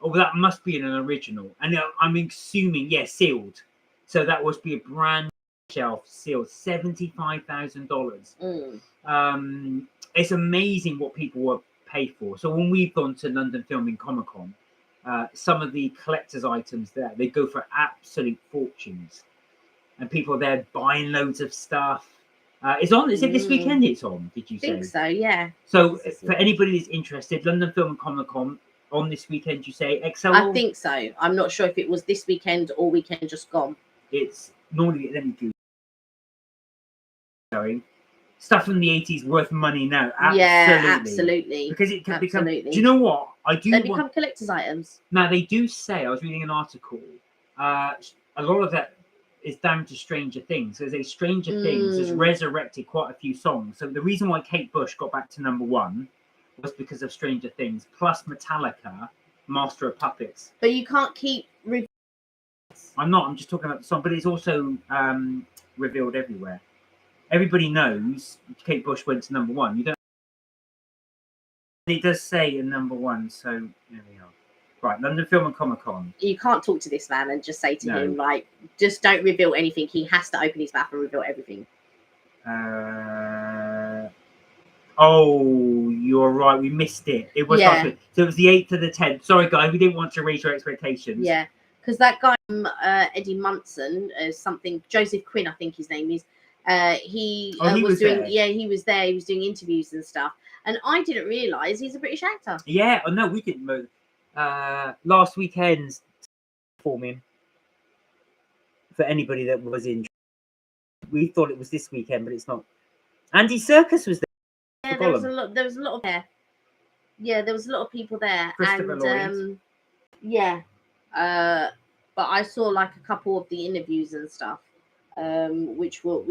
Oh, that must be an original. And I'm assuming, sealed. So that must be a brand shelf sealed, $75,000. It's amazing what people will pay for. So when we've gone to London Filming Comic-Con, some of the collector's items there, they go for absolute fortunes. And people are there buying loads of stuff. Is it this weekend it's on, did you say? I think so, yeah. So for anybody that's interested, London Film and Comic-Con on this weekend, you say, XL? I think so. I'm not sure if it was this weekend or weekend just gone. It's normally, let me do going. Stuff from the 80s worth money now. Absolutely. Yeah, absolutely. Because it can become, do you know what? They become collector's items. Now, they do say, I was reading an article, a lot of that is down to Stranger Things. There's a Stranger Things has resurrected quite a few songs. So the reason why Kate Bush got back to #1 was because of Stranger Things, plus Metallica, Master of Puppets. But you can't keep... I'm just talking about the song, but it's also revealed everywhere. everybody knows Kate Bush went to number 1. You don't. It does say in number 1, so there we are. Right, London Film and Comic Con. You can't talk to this man and just say to him, like, just don't reveal anything. He has to open his mouth and reveal everything. Oh, you're right. We missed it. It was last week. So it was the 8th to the 10th. Sorry, guys. We didn't want to raise your expectations. Yeah, because that guy, Eddie Munson, something, Joseph Quinn, I think his name is. He was doing. There. Yeah, he was there. He was doing interviews and stuff. And I didn't realise he's a British actor. Yeah. Oh, no, we didn't know. Last weekend's performing for anybody that was in. We thought it was this weekend, but it's not. Andy Serkis was there. Yeah, there was a lot of there. Yeah, there was a lot of people there. Christopher Lloyd. Yeah. But I saw like a couple of the interviews and stuff. Which was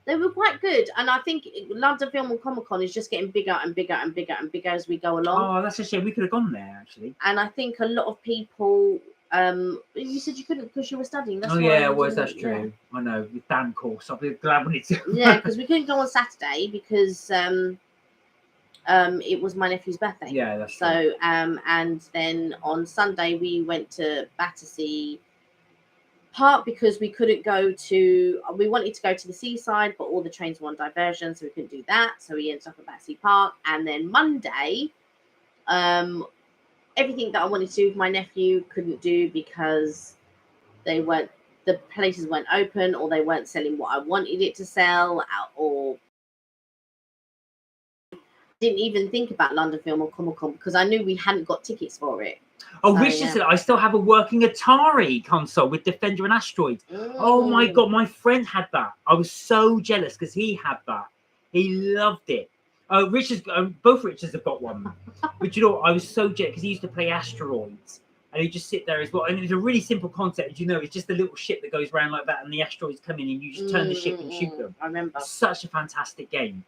they were quite good. And I think London Film and Comic Con is just getting bigger and bigger and bigger and bigger as we go along. Oh, that's a shame. We could have gone there actually. And I think a lot of people you said you couldn't because you were studying. That's that's true. I know, with Dan course. I'll be glad when it's yeah, because we couldn't go on Saturday because it was my nephew's birthday. Yeah, that's so true. And then on Sunday we went to Battersea Park because we couldn't go to. We wanted to go to the seaside, but all the trains were on diversion, so we couldn't do that. So we ended up at Battersea Park, and then Monday, everything that I wanted to do with my nephew couldn't do because the places weren't open, or they weren't selling what I wanted it to sell, or didn't even think about London Film or Comic Con because I knew we hadn't got tickets for it. Oh, Richard said I still have a working Atari console with Defender and Asteroid. Oh my god, my friend had that. I was so jealous because he had that. He loved it. Both Richards have got one. But you know, I was so jealous because he used to play Asteroids. And he'd just sit there as well. And it's a really simple concept, you know, it's just a little ship that goes around like that and the asteroids come in and you just turn the ship and shoot them. I remember. Such a fantastic game.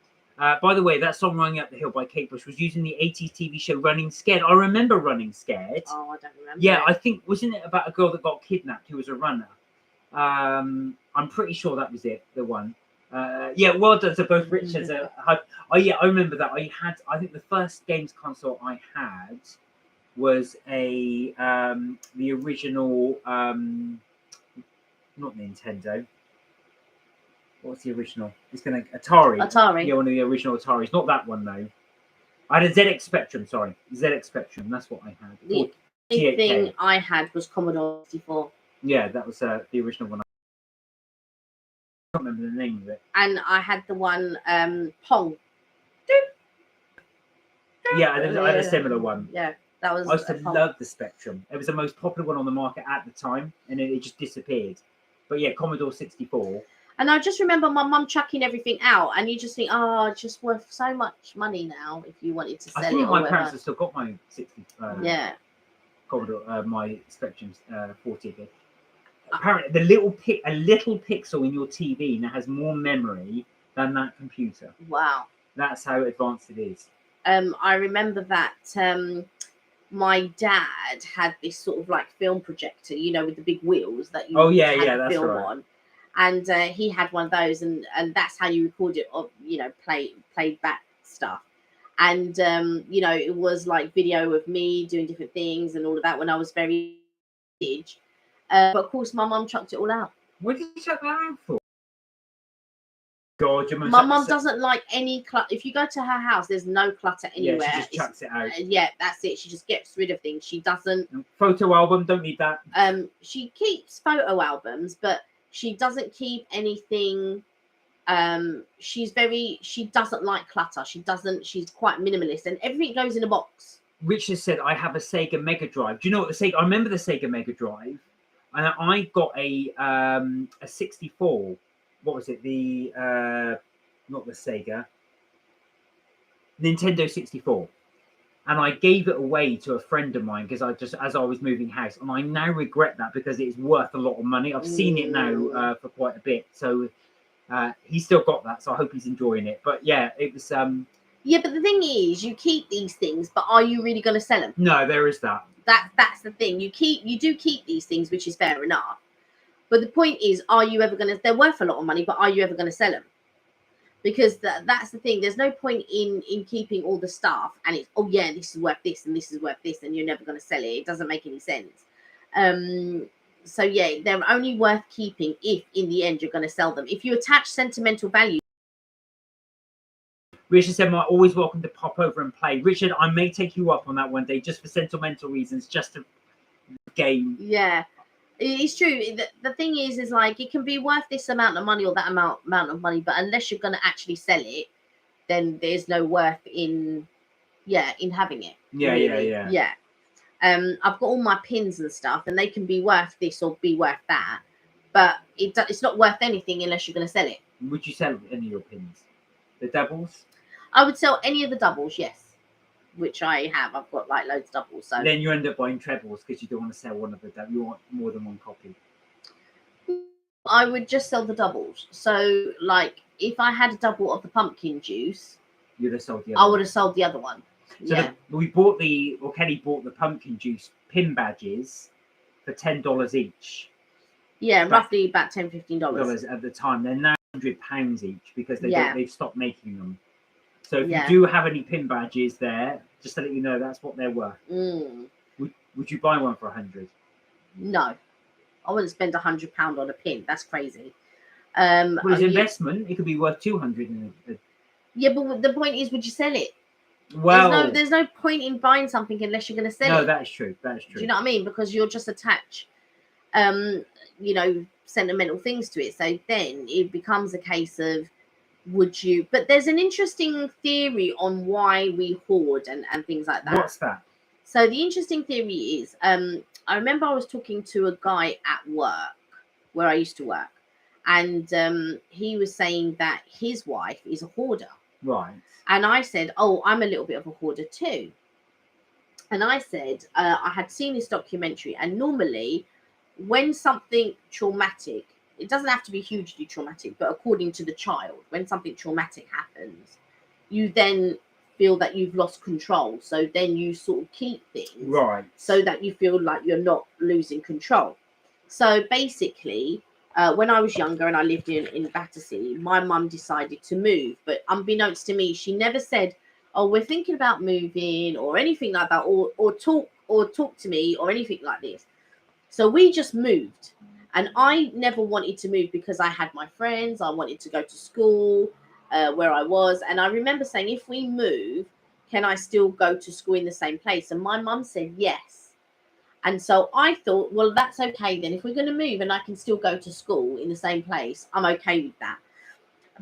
By the way, that song Running Up the Hill by Kate Bush was used in the 80s TV show Running Scared. I remember Running Scared. Oh, I don't remember. Yeah, I think, wasn't it about a girl that got kidnapped who was a runner? I'm pretty sure that was it, the one. Yeah, well done to both Richards. I remember that. I think the first games console I had was the original, not Nintendo. What's the original? Atari. Atari. Yeah, one of the original Ataris. Not that one though. I had a ZX Spectrum. Sorry, ZX Spectrum. That's what I had. The only thing I had was Commodore 64. Yeah, that was the original one. I can't remember the name of it. And I had the one Pong. Yeah, I had a similar one. Yeah, that was. I used to love the Spectrum. It was the most popular one on the market at the time, and it just disappeared. But yeah, Commodore 64. And I just remember my mum chucking everything out, and you just think, oh, it's just worth so much money now if you wanted to sell it. I think my parents have still got my 60. Commodore, my Spectrum 40 bit. Apparently, a little pixel in your TV now has more memory than that computer. Wow, that's how advanced it is. I remember that my dad had this sort of like film projector, you know, with the big wheels that you that's film right. on. And he had one of those, and that's how you record it, of, you know, played back stuff. And you know, it was like video of me doing different things and all of that when I was very young. But of course, my mum chucked it all out. What did you chuck that out for? God, my mum doesn't like any clutter. If you go to her house, there's no clutter anywhere. Yeah, she just chucks it out. Yeah, that's it. She just gets rid of things. She doesn't. Photo album, don't need that. She keeps photo albums, but she doesn't keep anything. She doesn't like clutter. She's quite minimalist, and everything goes in a box. Richard said, I have a Sega Mega Drive. Do you know what I remember the Sega Mega Drive, and I got a 64. What was it? Not the Sega. Nintendo 64. And I gave it away to a friend of mine as I was moving house, and I now regret that because it's worth a lot of money. I've seen it now for quite a bit, so he's still got that. So I hope he's enjoying it. But yeah, it was. Yeah, but the thing is, you keep these things, but are you really going to sell them? No, there is that. That's the thing. You do keep these things, which is fair enough. But the point is, are you ever going to? They're worth a lot of money, but are you ever going to sell them? Because that's the thing. There's no point in keeping all the stuff, and it's this is worth this and this is worth this, and you're never going to sell it. It doesn't make any sense. So yeah, they're only worth keeping if in the end you're going to sell them. If you attach sentimental value. Richard said, "I'm always welcome to pop over and play." Richard, I may take you up on that one day, just for sentimental reasons, just to game. Yeah. It's true. The thing is like it can be worth this amount of money or that amount of money, but unless you're going to actually sell it, then there's no worth in having it. Yeah. I've got all my pins and stuff, and they can be worth this or be worth that, but it's not worth anything unless you're going to sell it. Would you sell any of your pins? The doubles? I would sell any of the doubles, yes. Which I have. I've got like loads of doubles. So then you end up buying trebles because you don't want to sell one of the doubles. You want more than one copy. I would just sell the doubles. So like if I had a double of the pumpkin juice, you'd have sold the other one. I would have sold the other one. So Kelly bought the pumpkin juice pin badges for $10 each. Yeah, roughly about $10-15 at the time. They're now £100 each because they've stopped making them. So if you do have any pin badges there, just to let you know, that's what they're worth. Would you buy one for 100? No, I wouldn't spend £100 on a pin. That's crazy. Well, it's investment. It could be worth 200. Yeah, but the point is, would you sell it? Well, there's no point in buying something unless you're going to sell it. No, that's true. That's true. Do you know what I mean? Because you'll just attach, sentimental things to it. So then it becomes a case of, would you? But there's an interesting theory on why we hoard and things like that. What's that? So the interesting theory is, I remember I was talking to a guy at work where I used to work, and he was saying that his wife is a hoarder. Right. And I said, oh, I'm a little bit of a hoarder too. And I said, I had seen this documentary, and normally when something traumatic, it doesn't have to be hugely traumatic, but according to the child, when something traumatic happens, you then feel that you've lost control. So then you sort of keep things. Right. So that you feel like you're not losing control. So basically, when I was younger and I lived in Battersea, my mum decided to move. But unbeknownst to me, she never said, oh, we're thinking about moving or anything like that, or talk to me or anything like this. So we just moved. And I never wanted to move because I had my friends. I wanted to go to school where I was. And I remember saying, if we move, can I still go to school in the same place? And my mum said yes. And so I thought, well, that's okay then. If we're going to move and I can still go to school in the same place, I'm okay with that.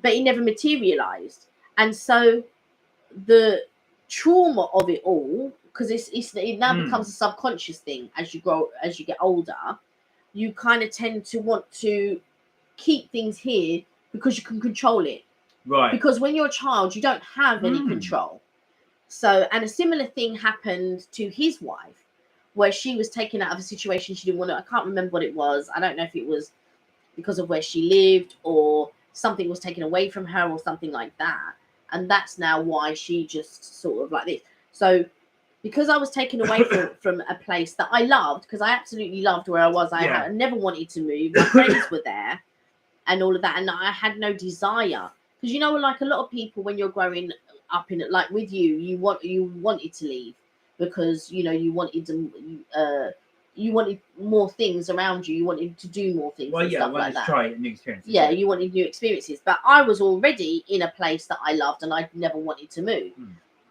But it never materialized. And so the trauma of it all, because it now becomes a subconscious thing as you get older, you kind of tend to want to keep things here because you can control it. Right. Because when you're a child, you don't have any control. So, and a similar thing happened to his wife, where she was taken out of a situation she didn't want to. I can't remember what it was. I don't know if it was because of where she lived or something was taken away from her or something like that. And that's now why she just sort of like this. So because I was taken away from a place that I loved, because I absolutely loved where I was. I never wanted to move. My friends were there and all of that. And I had no desire. Because, like a lot of people, when you're growing up in it, like with you wanted to leave because, you wanted more things around you. You wanted to do more things. Well, and stuff like to that. try new experiences. Yeah, you wanted new experiences. But I was already in a place that I loved and I never wanted to move.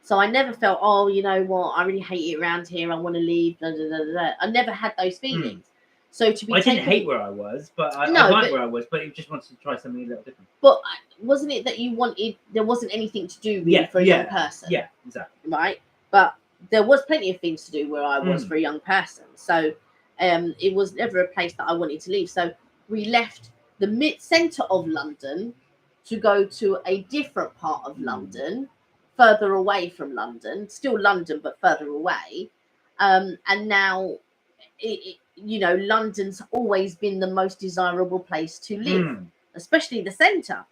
So I never felt, oh, you know what, I really hate it around here. I want to leave. Blah, blah, blah, blah. I never had those feelings. So to be I didn't hate where I was, but I liked where I was, but it just wanted to try something a little different. But wasn't it that you wanted, there wasn't anything to do really for a young person? Yeah, exactly. Right? But there was plenty of things to do where I was for a young person. So it was never a place that I wanted to leave. So we left the mid-centre of London to go to a different part of London, further away from London, still London, but further away. And now, London's always been the most desirable place to live, especially the centre.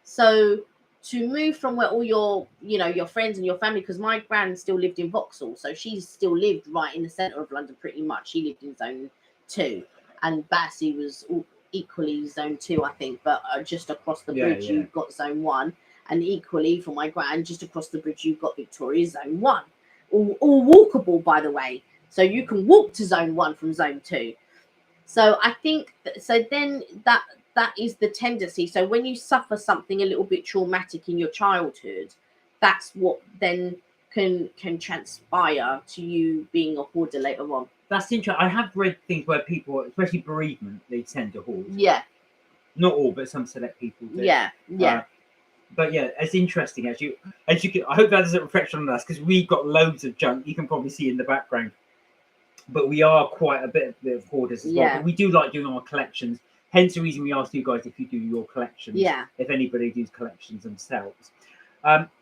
So to move from where all your friends and your family, because my gran still lived in Vauxhall, so she still lived right in the centre of London pretty much. She lived in Zone 2. and Battersea was equally zone 2, I think, but just across the bridge you've got zone 1, and equally for my grand, just across the bridge you've got Victoria zone 1, all walkable, by the way, so you can walk to zone 1 from zone 2. So I think then that is the tendency. So when you suffer something a little bit traumatic in your childhood, that's what then can transpire to you being a hoarder later on. That's interesting. I have read things where people, especially bereavement, they tend to hoard. Yeah. Not all, but some select people do. Yeah. But yeah, it's interesting as you can. I hope that doesn't reflect on us, because we've got loads of junk. You can probably see in the background. But we are quite a bit of hoarders as well. But we do like doing our collections. Hence the reason we asked you guys if you do your collections. Yeah. If anybody does collections themselves.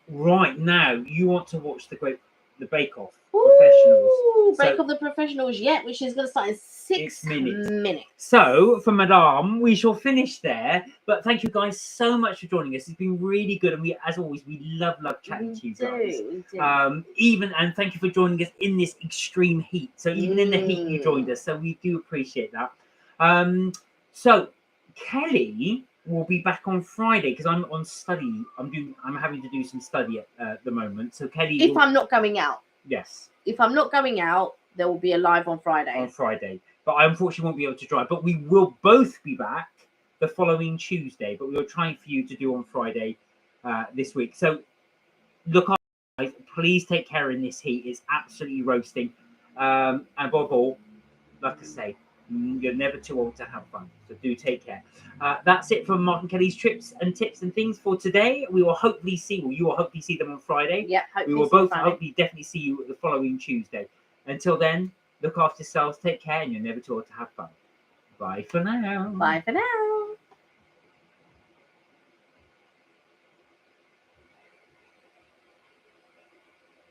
Right now, you want to watch the Bake Off Professionals. Bake Off the Professionals, which is going to start in 6 minutes. So, for Madame, we shall finish there. But thank you guys so much for joining us. It's been really good, and we, as always, we love chatting to you guys. We do. And thank you for joining us in this extreme heat. So even in the heat, you joined us. So we do appreciate that. So Kelly will be back on Friday, because I'm on study. I'm having to do some study at the moment. So Kelly, if I'm not going out. Yes. If I'm not going out, there will be a live on Friday. But I unfortunately won't be able to drive. But we will both be back the following Tuesday. But we were trying for you to do on Friday this week. So look after you guys. Please take care in this heat. It's absolutely roasting. And above all, like I say, you're never too old to have fun. So do take care. That's it from Mark and Kelly's trips and tips and things for today. We will hopefully see, you will hopefully see them on Friday. Yep, we will both hopefully definitely see you the following Tuesday. Until then, look after yourselves, take care, and you're never too old to have fun. Bye for now. Bye for now.